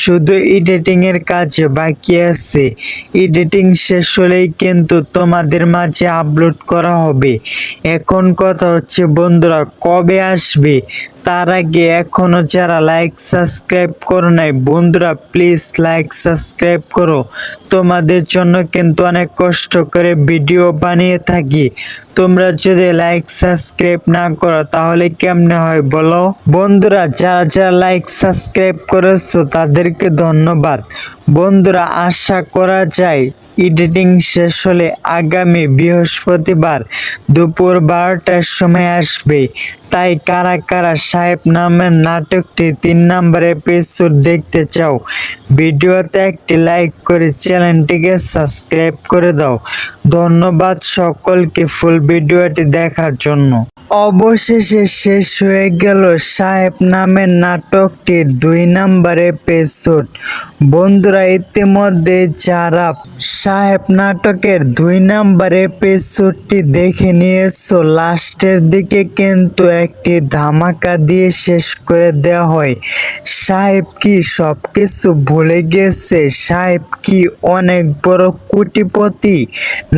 শুধু এডিটিং এর কাজ বাকি আছে। এডিটিং শেষ হলেই কিন্তু তোমাদের মাঝে আপলোড করা হবে। এখন কথা হচ্ছে বন্ধুরা, কবে আসবে। তার আগে এখনো যারা লাইক সাবস্ক্রাইব করো নাই, বন্ধুরা প্লিজ লাইক সাবস্ক্রাইব করো। তোমাদের জন্য কিন্তু অনেক কষ্ট করে ভিডিও বানিয়ে থাকি, তোমরা যদি লাইক সাবস্ক্রাইব না করো তাহলে কেমনে হয় বলো। বন্ধুরা, যারা যারা লাইক সাবস্ক্রাইব করেছো তাদেরকে ধন্যবাদ। বন্ধুরা, আশা করা যায় এডিটিং শেষ হলে আগামী বৃহস্পতিবার দুপুর 12টার সময় আসবে। তাই কারা কারা সাহেব নামের নাটকটি 3 নম্বর এপিসোড দেখতে চাও, ভিডিওতে একটি লাইক করে চ্যানেলটিকে সাবস্ক্রাইব করে দাও। ধন্যবাদ সকলকে ফুল ভিডিওটি দেখার জন্য। অবশেষে শেষ হয়ে গেল সাহেব নামের নাটকটির 2 নম্বর এপিসোড। বন্ধুরা, ইতিমধ্যে যারা সাহেব নাটকের 2 নম্বর এপিসোডটি দেখে নিয়েছো, লাস্টের দিকে কিন্তু একটি ধামাকা দিয়ে শেষ করে দেওয়া হয়। সাহেব কি সবকিছু ভুলে গেছে? সাহেব কি অনেক বড় কোটিপতি,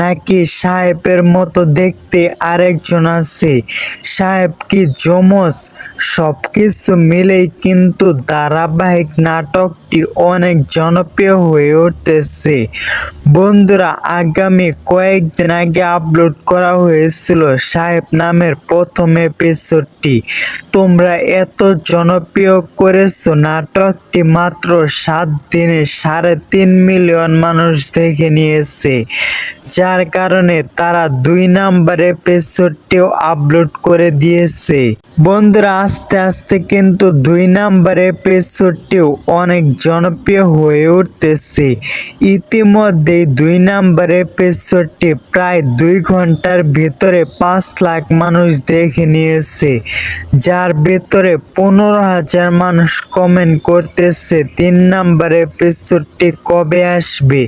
নাকি সাহেবের মতো দেখতে আরেকজন আছে? সাহেব কি যমজ? সবকিছু মিলেই কিন্তু ধারাবাহিক নাটকটি অনেক জনপ্রিয় হয়ে উঠতেছে। বন্ধুরা, আগামী কয়েকদিন আগে আপলোড করা হয়েছিল সাহেব নামের প্রথম এপিসোডটি। তোমরা এত জনপ্রিয় করেছো নাটকটি, মাত্র 7 দিনে 3.5 মিলিয়ন মানুষ দেখে নিয়েছে, যার কারণে তারা 2 নম্বর এপিসোডটিও আপলোড করে দিয়েছে। বন্ধুরা, আস্তে আস্তে কিন্তু 2 নম্বর এপিসোডটিও অনেক জনপ্রিয় হয়ে উঠতেছে। ইতিমধ্যে 2 নম্বর এপিসোডটি প্রায় 2 ঘন্টার ভিতরে 5 লাখ মানুষ দেখে নিয়েছে, যার ভিতরে 15,000 মানুষ কমেন্ট করতেছে 3 নম্বর এপিসোডটি কবে আসবে।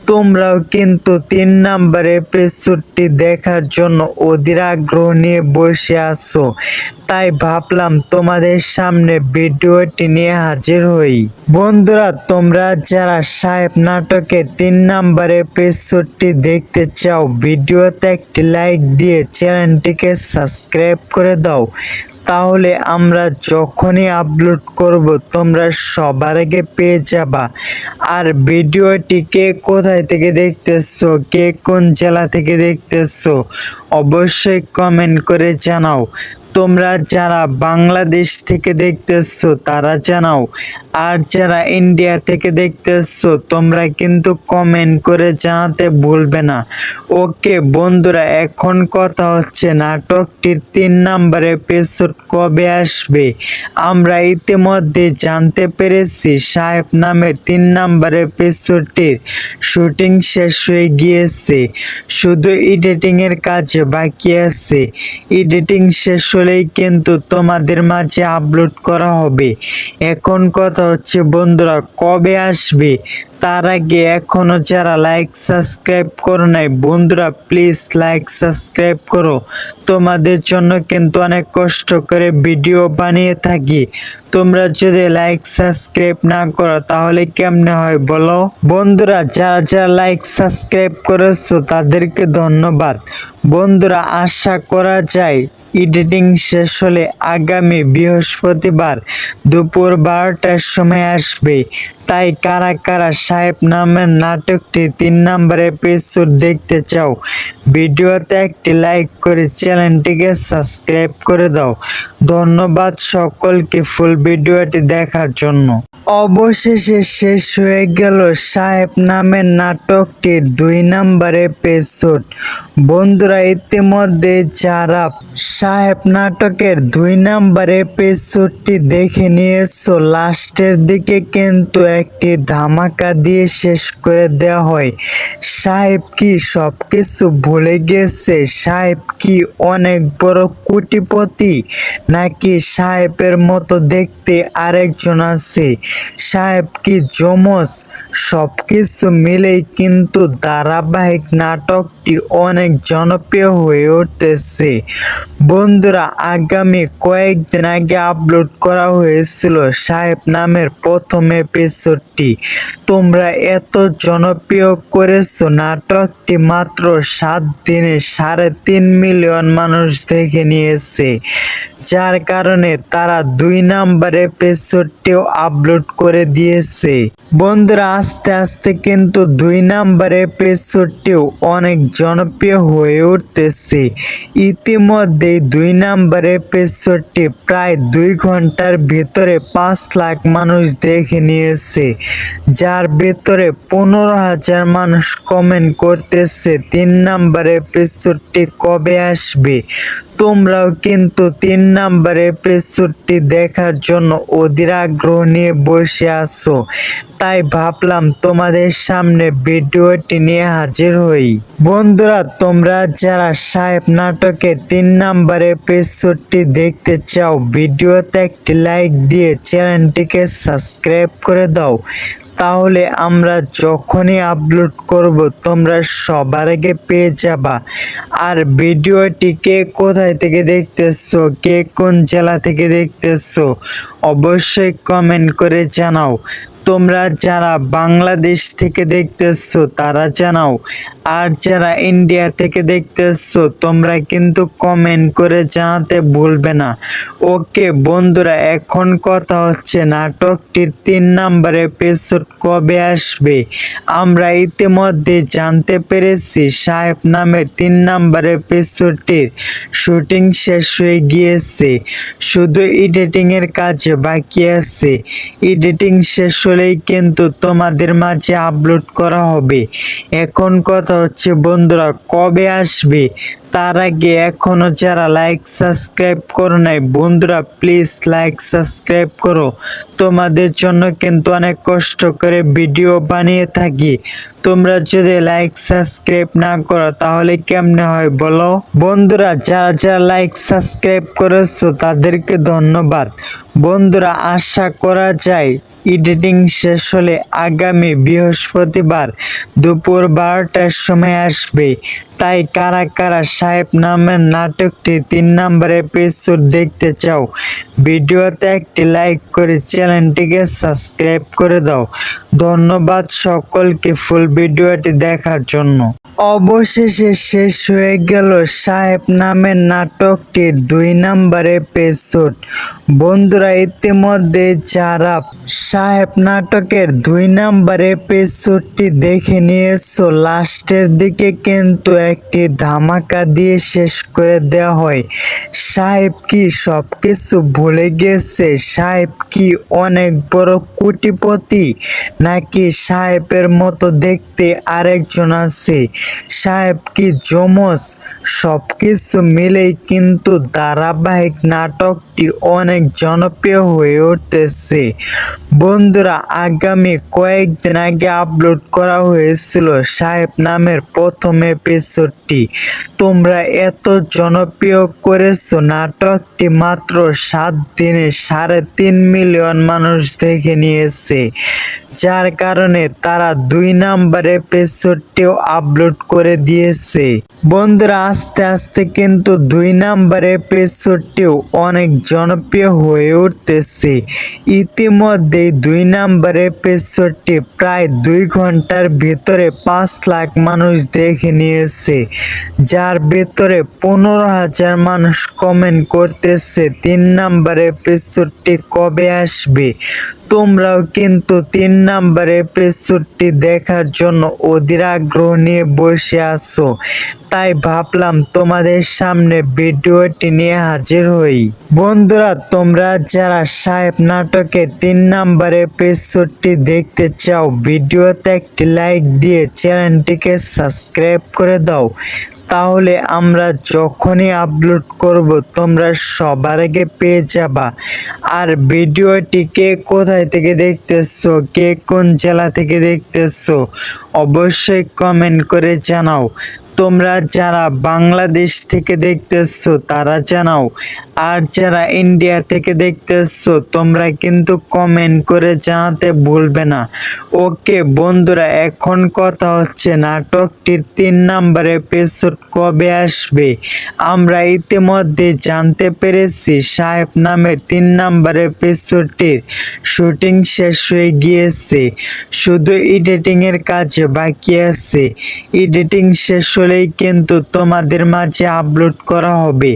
তোমরাও কিন্তু 3 নম্বর এপিসোডটি দেখার জন্য অধীর আগ্রহ নিয়ে বসে আছো, তাই ভাবলাম তোমাদের সামনে ভিডিওটি নিয়ে হাজির হই। বন্ধুরা, তোমরা যারা সাহেব নাটকের 3 নম্বর এপিসোডটি দেখতে চাও, ভিডিওতে একটি লাইক দিয়ে চ্যানেলটিকে সাবস্ক্রাইব করে দাও, তাহলে আমরা যখনই আপলোড করব তোমরা সবার আগে পেয়ে যাবা। আর ভিডিওটি কে কোথায় থেকে দেখতেছো, কে কোন জেলা থেকে দেখতেছো, অবশ্যই কমেন্ট করে জানাও। তোমরা যারা বাংলাদেশ থেকে দেখতেছো তারা জানাও, আর যারা ইন্ডিয়া থেকে দেখতেছো তোমরা কিন্তু কমেন্ট করে জানাতে ভুলবে না। ওকে বন্ধুরা, এখন কথা হচ্ছে নাটকটির 3 নম্বর এপিসোড কবে আসবে। আমরা ইতিমধ্যে জানতে পেরেছি সাহেব নামের 3 নম্বর এপিসোডটির শুটিং শেষ হয়ে গিয়েছে, শুধু এডিটিং এর কাজ বাকি আছে। এডিটিং শেষ হলেই কিন্তু তোমাদের মাঝে আপলোড করা হবে। এখন কথা হচ্ছে বন্ধুরা, কবে আসবে। তার আগে এখনো যারা লাইক সাবস্ক্রাইব করো নাই, বন্ধুরা প্লিজ লাইক সাবস্ক্রাইব করো। তোমাদের জন্য কিন্তু অনেক কষ্ট করে ভিডিও বানিয়ে থাকি, তোমরা যদি লাইক সাবস্ক্রাইব না করো তাহলে কেমনে হয় বলো। বন্ধুরা, যারা যারা লাইক সাবস্ক্রাইব করেছো তাদেরকে ধন্যবাদ। বন্ধুরা, আশা করা যায় এডিটিং শেষ হলে আগামী বৃহস্পতিবার দুপুর 12টার সময় আসবে। তাই কারা কারা সাহেব নামের নাটকটি 3 নম্বর এপিসোড দেখতে চাও, ভিডিওতে একটি লাইক করে চ্যানেলটিকে সাবস্ক্রাইব করে দাও। ধন্যবাদ সকলকে ফুল ভিডিওটি দেখার জন্য। অবশেষে শেষ হয়ে গেল সাহেব নামের নাটকটির 2 নম্বর এপিসোড। বন্ধুরা, ইতিমধ্যে যারা সাহেব নাটকের 2 নম্বর এপিসোডটি দেখে নিয়েছো, লাস্টের দিকে কিন্তু একটি ধামাকা দিয়ে শেষ করে দেওয়া হয়। সাহেব কি সবকিছু ভুলে গেছে? সাহেব কি অনেক বড় কোটিপতি, নাকি সাহেবের মতো দেখতে আরেকজন আছে? সাহেব কি যমজ? সবকিছু মিলেই কিন্তু ধারাবাহিক নাটকটি অনেক জনপ্রিয় হয়ে উঠতেছে। বন্ধুরা, আগামী কয়েকদিন আগে আপলোড করা হয়েছিল সাহেব নামের প্রথম এপিসোডটি। তোমরা এত জনপ্রিয় করেছো নাটকটি, মাত্র 7 দিনে 3.5 মিলিয়ন মানুষ দেখে নিয়েছে, যার কারণে তারা 2 নম্বর এপিসোডটিও আপলোড করে দিয়েছে। বন্ধুরা, আস্তে আস্তে কিন্তু 2 নম্বর এপিসোডটিও অনেক জনপ্রিয় হয়ে উঠতেছে। ইতিমধ্যে 2 নম্বর এপিসোডটি প্রায় 2 ঘন্টার ভিতরে 5 লাখ মানুষ দেখে নিয়েছে, যার ভিতরে 15,000 মানুষ কমেন্ট করতেছে 3 নম্বর এপিসোডটি কবে আসবে। তোমরাও কিন্তু 3 নম্বর এপিসোডটি দেখার জন্য অধীর আগ্রহ নিয়ে বসে আছো, তাই ভাবলাম তোমাদের সামনে ভিডিওটি নিয়ে হাজির হই। বন্ধুরা, তোমরা যারা সাহেব নাটকের 3 নম্বর এপিসোডটি দেখতে চাও, ভিডিওতে একটি লাইক দিয়ে চ্যানেলটিকে সাবস্ক্রাইব করে দাও। তাহলে আমরা যখনই আপলোড করব তোমরা সবার আগে পেয়ে যাবা। আর ভিডিওটি কে কোথায় থেকে দেখতেছো, কে কোন জেলা থেকে দেখতেছো, অবশ্যই কমেন্ট করে জানাও। তোমরা যারা বাংলাদেশ থেকে দেখতেছো তারা জানাও, আর যারা ইন্ডিয়া থেকে দেখতেছো তোমরা কিন্তু কমেন্ট করে জানাতে ভুলবে না। ওকে বন্ধুরা, এখন কথা হচ্ছে নাটকটির 3 নম্বর এপিসোড কবে আসবে। আমরা ইতিমধ্যে জানতে পেরেছি সাহেব নামের 3 নম্বর এপিসোডটির শুটিং শেষ হয়ে গিয়েছে, শুধু এডিটিং এর কাজ বাকি আছে। এডিটিং শেষ হলেই কিন্তু তোমাদের মাঝে আপলোড করা হবে। এখন কথা হচ্ছে বন্ধুরা, কবে আসবে? তার আগে এখনো যারা লাইক সাবস্ক্রাইব করো নাই, বন্ধুরা প্লিজ লাইক সাবস্ক্রাইব করো। তোমাদের জন্য কিন্তু অনেক কষ্ট করে ভিডিও বানিয়ে থাকি, তোমরা যদি লাইক সাবস্ক্রাইব না করো তাহলে কেমনে হয় বলো? বন্ধুরা, যারা যারা লাইক সাবস্ক্রাইব করেছো তাদেরকে ধন্যবাদ। বন্ধুরা, আশা করা যায় এডিটিং শেষ হলে আগামী বৃহস্পতিবার দুপুর 12টার সময় আসবে। তাই কারা কারা সাহেব নামের নাটকটি 3 নম্বর এপিসোড দেখতে চাও, ভিডিওতে একটি লাইক করে চ্যানেলটিকে সাবস্ক্রাইব করে দাও। ধন্যবাদ সকলকে ফুল ভিডিওটি দেখার জন্য। অবশেষে শেষ হয়ে গেল সাহেব নামের নাটকটির 2 নম্বর এপিসোড। বন্ধুরা, ইতিমধ্যে যারা সাহেব নাটকের 2 নম্বর এপিসোডটি দেখে নিয়েছো, লাস্টের দিকে কিন্তু একটি ধামাকা দিয়ে শেষ করে দেওয়া হয়। সাহেব কি সবকিছু ভুলে গেছে? সাহেব কি অনেক বড় কোটিপতি, নাকি সাহেবের মতো দেখতে আরেকজন আছে? সাহেব কি যমজ? সবকিছু মিলেই কিন্তু ধারাবাহিক নাটকটি অনেক জনপ্রিয় হয়ে উঠতেছে। বন্ধুরা, আগামী কয়েকদিন আগে আপলোড করা হয়েছিল সাহেব নামের প্রথম এপিসোডটি। তোমরা এত জনপ্রিয় করেছো নাটকটি, মাত্র 7 দিনে 3.5 মিলিয়ন মানুষ দেখে নিয়েছে, যার কারণে তারা 2 নম্বর এপিসোডটিও আপলোড করে দিয়েছে। বন্ধুরা, আস্তে আস্তে কিন্তু 2 নম্বর এপিসোডটিও অনেক জনপ্রিয় হয়ে উঠতেছে। ইতিমধ্যে ইতিমধ্যেই 2 নম্বর এপিসোডটি প্রায় 2 ঘন্টার ভিতরে 5 লাখ মানুষ দেখে নিয়েছে, যার ভিতরে 15,000 মানুষ কমেন্ট করতেছে 3 নম্বর এপিসোডটি কবে আসবে। তোমরাও কিন্তু 3 নম্বর এপিসোডটি দেখার জন্য অধীর আগ্রহ নিয়ে বসে আছো, তাই ভাবলাম তোমাদের সামনে ভিডিওটি নিয়ে হাজির হই। বন্ধুরা, তোমরা যারা সাহেব নাটকের 3 নম্বর এপিসোডটি দেখতে চাও, ভিডিওতে একটি লাইক দিয়ে চ্যানেলটিকে সাবস্ক্রাইব করে দাও, তাহলে আমরা যখনই আপলোড করব তোমরা সবার আগে পেয়ে যাবা। আর ভিডিওটি কে কোথায় থেকে দেখতেছো, কে কোন জেলা থেকে দেখতেছো, অবশ্যই কমেন্ট করে জানাও। তোমরা যারা বাংলাদেশ থেকে দেখতেছো তারা জানাও, আর যারা ইন্ডিয়া থেকে দেখতেছো তোমরা কিন্তু কমেন্ট করে জানাতে ভুলবে না। ওকে বন্ধুরা, এখন কথা হচ্ছে নাটকটির 3 নম্বর এপিসোড কবে আসবে। আমরা ইতিমধ্যে জানতে পেরেছি সাহেব নামের 3 নম্বর এপিসোডটির শুটিং শেষ হয়ে গিয়েছে, শুধু এডিটিং এর কাজ বাকি আছে। এডিটিং শেষ হলেই কিন্তু তোমাদের মাঝে আপলোড করা হবে।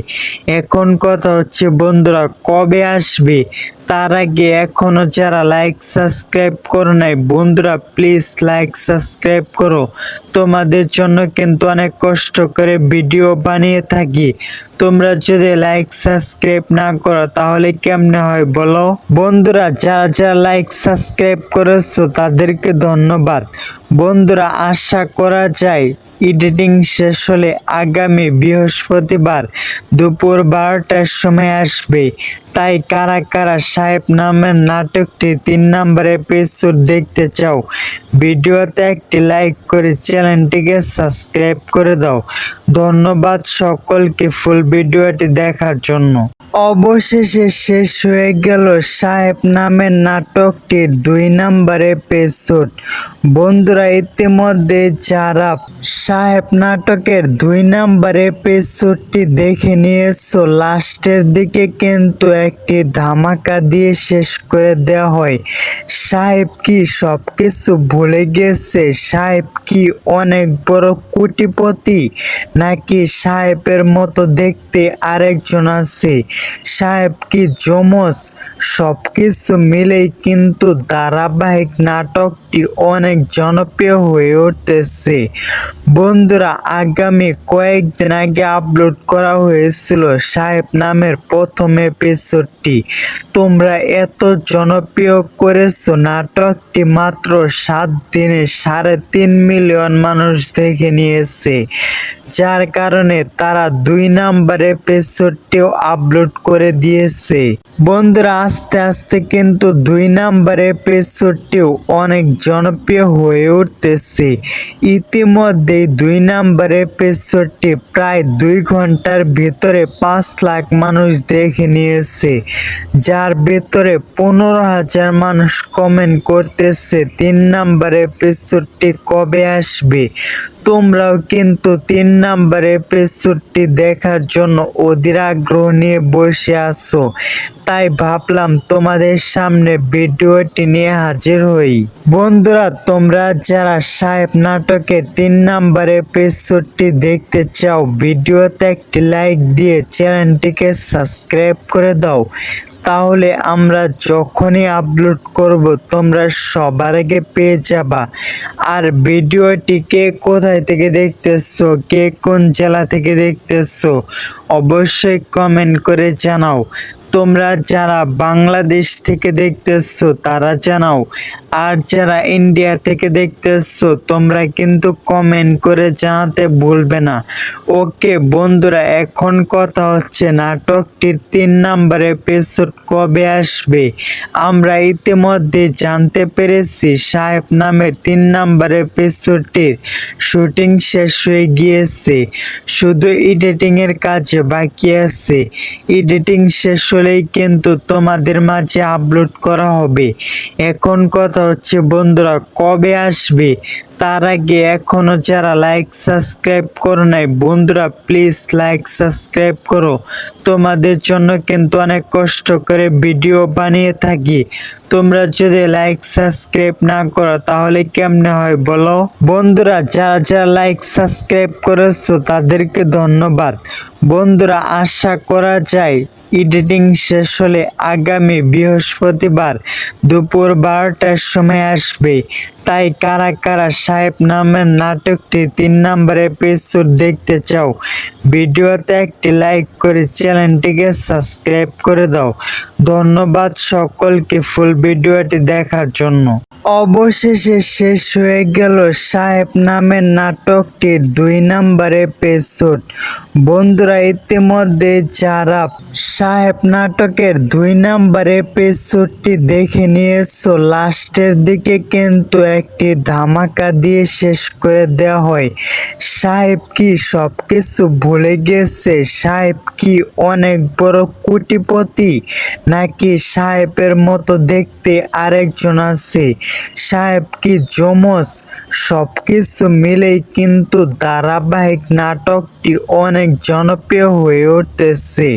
এখন কথা হচ্ছে বন্ধুরা, কবে আসবে। তার আগে এখনো যারা লাইক সাবস্ক্রাইব করো নাই, বন্ধুরা প্লিজ লাইক সাবস্ক্রাইব করো। তোমাদের জন্য কিন্তু অনেক কষ্ট করে ভিডিও বানিয়ে থাকি, তোমরা যদি লাইক সাবস্ক্রাইব না করো তাহলে কেমনে হয় বলো। বন্ধুরা, যারা যারা লাইক সাবস্ক্রাইব করেছো তাদেরকে ধন্যবাদ। বন্ধুরা, আশা করা যায় এডিটিং শেষ হলে আগামী বৃহস্পতিবার দুপুর 12টার সময় আসবে। তাই কারা কারা সাহেব নামের নাটকটি 3 নম্বর এপিসোড দেখতে চাও, ভিডিওতে একটি লাইক করে চ্যানেলটিকে সাবস্ক্রাইব করে দাও। ধন্যবাদ সকলকে ফুল ভিডিওটি দেখার জন্য। অবশেষে শেষ হয়ে গেল সাহেব নামের নাটকটির 2 নম্বর এপিসোড। বন্ধুরা, ইতিমধ্যে যারা সাহেব নাটকের 2 নম্বর এপিসোডটি দেখে নিয়েছো, লাস্টের দিকে কিন্তু একটি ধামাকা দিয়ে শেষ করে দেওয়া হয়। সাহেব কি সবকিছু ভুলে গেছে? সাহেব কি অনেক বড় কোটিপতি, নাকি সাহেবের মতো দেখতে আরেকজন আছে? সাহেব কি যমজ? সবকিছু মিলেই কিন্তু ধারাবাহিক নাটকটি অনেক জনপ্রিয় হয়ে উঠতেছে। বন্ধুরা, আগামী কয়েকদিন আগে আপলোড করা হয়েছিল সাহেব নামের প্রথম এপিসোডটি। তোমরা এত জনপ্রিয় করেছো নাটকটি, মাত্র 7 দিনে 3.5 মিলিয়ন মানুষ দেখে নিয়েছে, যার কারণে তারা 2 নম্বর এপিসোডটিও আপলোড করে দিয়েছে। বন্ধুরা, আস্তে আস্তে কিন্তু 2 নম্বর এপিসোডটিও অনেক জনপ্রিয় হয়ে উঠতেছে। ইতিমধ্যে 2 নম্বর এপিসোডটি প্রায় 2 ঘন্টার ভিতরে 5 লাখ মানুষ দেখে নিয়েছে, যার ভিতরে 15,000 মানুষ কমেন্ট করতেছে 3 নম্বর এপিসোডটি কবে আসবে। তোমরাও কিন্তু 3 নম্বর এপিসোডটি দেখার জন্য অধীর আগ্রহ নিয়ে বসে আছো, তাই ভাবলাম তোমাদের সামনে ভিডিওটি নিয়ে হাজির হই। বন্ধুরা, তোমরা যারা সাহেব নাটকের 3 নম্বর এপিসোডটি দেখতে চাও, ভিডিওতে একটি লাইক দিয়ে চ্যানেলটিকে সাবস্ক্রাইব করে দাও, তাহলে আমরা যখনই আপলোড করব তোমরা সবার আগে পেয়ে যাবা। আর ভিডিওটি কে কোথায় থেকে দেখতেছো, কে কোন জেলা থেকে দেখতেছো, অবশ্যই কমেন্ট করে জানাও। তোমরা যারা বাংলাদেশ থেকে দেখতেছো তারা জানাও, আর যারা ইন্ডিয়া থেকে দেখতেছো তোমরা কিন্তু কমেন্ট করে জানাতে ভুলবে না। ওকে বন্ধুরা, এখন কথা হচ্ছে নাটকটির 3 নম্বর এপিসোড কবে আসবে। আমরা ইতিমধ্যে জানতে পেরেছি সাহেব নামের 3 নম্বর এপিসোডটির শুটিং শেষ হয়ে গিয়েছে, শুধু এডিটিং এর কাজ বাকি আছে। এডিটিং শেষ হলে হলেই কিন্তু তোমাদের মাঝে আপলোড করা হবে। এখন কথা হচ্ছে বন্ধুরা, কবে আসবে? তার আগে এখনো যারা লাইক সাবস্ক্রাইব করো নাই বন্ধুরা, প্লিজ লাইক সাবস্ক্রাইব করো। তোমাদের জন্য কিন্তু অনেক কষ্ট করে ভিডিও বানিয়ে থাকি। তোমরা যদি লাইক সাবস্ক্রাইব না করো তাহলে কেমনে হয় বলো? বন্ধুরা, যারা যারা লাইক সাবস্ক্রাইব করেছো তাদেরকে ধন্যবাদ। বন্ধুরা, আশা করা যায় এডিটিং শেষ হলে আগামী বৃহস্পতিবার দুপুর 12টার সময় আসবে। তাই কারা কারা সাহেব নামের নাটকটি 3 নম্বর এপিসোড দেখতে চাও, ভিডিওতে একটি লাইক করে চ্যানেলটিকে সাবস্ক্রাইব করে দাও। ধন্যবাদ সকলকে ফুল ভিডিওটি দেখার জন্য। অবশেষে শেষ হয়ে গেল সাহেব নামের নাটকটির 2 নম্বর এপিসোড। বন্ধুরা, ইতিমধ্যে যারা সাহেব নাটকের 2 নম্বর এপিসোডটি দেখে নিয়েছো, লাস্টের দিকে কিন্তু একটি ধামাকা দিয়ে শেষ করে দেওয়া হয়। সাহেব কি সবকিছু ভুলে গেছে? সাহেব কি অনেক বড় কোটিপতি, নাকি সাহেবের মতো দেখতে আরেকজন আছে? সাহেব কি যমজ? সবকিছু মিলেই কিন্তু ধারাবাহিক নাটকটি অনেক জনপ্রিয় হয়ে উঠতেছে।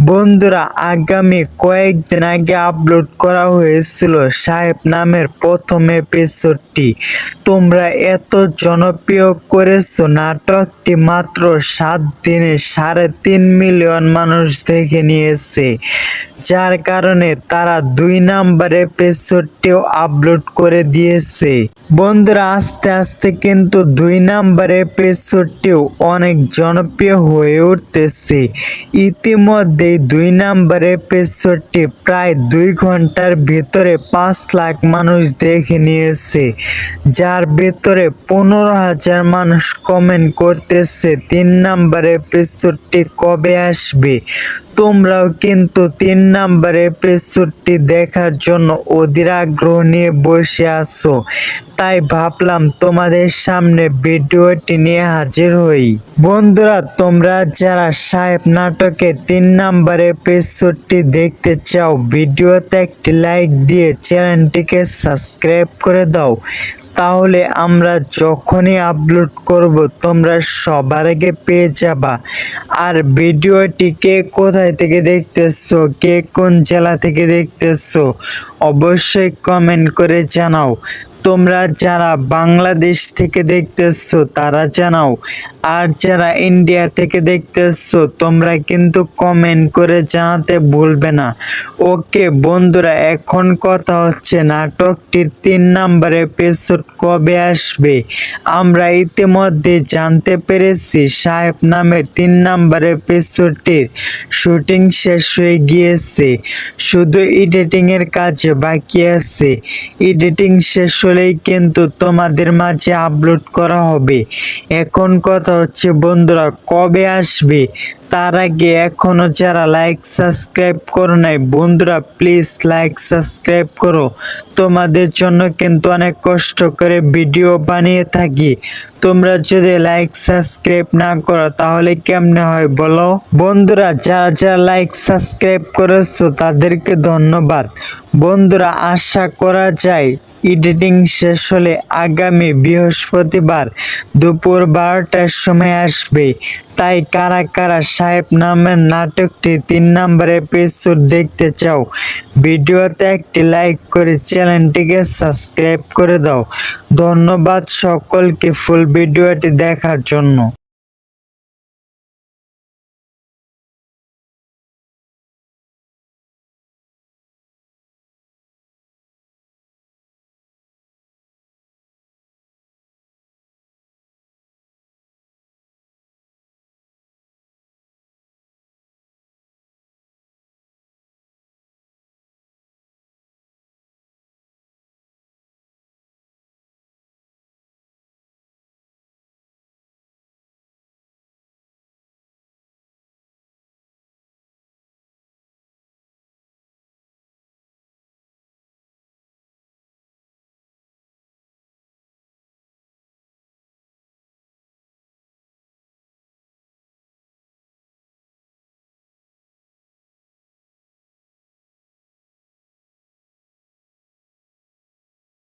বন্ধুরা, আগামী কয়েকদিন আগে আপলোড করা হয়েছিল সাহেব নামের প্রথম এপিসোডটি। তোমরা এত জনপ্রিয় করেছো নাটকটি, মাত্র 7 দিনে 3.5 মিলিয়ন মানুষ দেখে নিয়েছে, যার কারণে তারা 2 নম্বর এপিসোডটিও আপলোড করে দিয়েছে। বন্ধুরা, আস্তে আস্তে কিন্তু 2 নম্বর এপিসোডটিও অনেক জনপ্রিয় হয়ে উঠতেছে। ইতিমধ্যে 2 নম্বর এপিসোডটি প্রায় 2 ঘন্টার ভিতরে 5 লাখ মানুষ দেখে নিয়েছে, যার ভিতরে 15,000 মানুষ কমেন্ট করতেছে 3 নম্বর এপিসোডটি কবে আসবে। তোমরাও কিন্তু 3 নম্বর এপিসোডটি দেখার জন্য অধীর আগ্রহ নিয়ে বসে আছো, তাই ভাবলাম তোমাদের সামনে ভিডিওটি নিয়ে হাজির হই। বন্ধুরা, তোমরা যারা সাহেব নাটকের 3 নম্বর এপিসোডটি দেখতে চাও, ভিডিওতে একটি লাইক দিয়ে চ্যানেলটিকে সাবস্ক্রাইব করে দাও। তাহলে আমরা যখনই আপলোড করব তোমরা সবার আগে পেয়ে যাবা। আর ভিডিওটি কে কোথায় থেকে দেখতেছো, কে কোন জেলা থেকে দেখতেছো, অবশ্যই কমেন্ট করে জানাও। তোমরা যারা বাংলাদেশ থেকে দেখতেছো তারা জানাও, আর যারা ইন্ডিয়া থেকে দেখতেছো তোমরা কিন্তু কমেন্ট করে জানাতে ভুলবে না। ওকে বন্ধুরা, এখন কথা হচ্ছে নাটকটির 3 নম্বর এপিসোড কবে আসবে। আমরা ইতিমধ্যে জানতে পেরেছি সাহেব নামের 3 নম্বর এপিসোডটির শুটিং শেষ হয়ে গিয়েছে, শুধু এডিটিং এর কাজ বাকি আছে। এডিটিং শেষ হলেই কিন্তু তোমাদের মাঝে আপলোড করা হবে। এখন কথা হচ্ছে বন্ধুরা, কবে আসবে? তার আগে এখনো যারা লাইক সাবস্ক্রাইব করো নাই বন্ধুরা, প্লিজ লাইক সাবস্ক্রাইব করো। তোমাদের জন্য কিন্তু অনেক কষ্ট করে ভিডিও বানিয়ে থাকি। তোমরা যদি লাইক সাবস্ক্রাইব না করো তাহলে কেমনে হয় বলো? বন্ধুরা, যারা যারা লাইক সাবস্ক্রাইব করেছো তাদেরকে ধন্যবাদ। বন্ধুরা, আশা করা যায় এডিটিং শেষ হলে আগামী বৃহস্পতিবার দুপুর 12টার সময় আসবে। তাই কারা কারা সাহেব নামের নাটকটি 3 নম্বর এপিসোড দেখতে চাও, ভিডিওতে একটি লাইক করে চ্যানেলটিকে সাবস্ক্রাইব করে দাও। ধন্যবাদ সকলকে ফুল ভিডিওটি দেখার জন্য।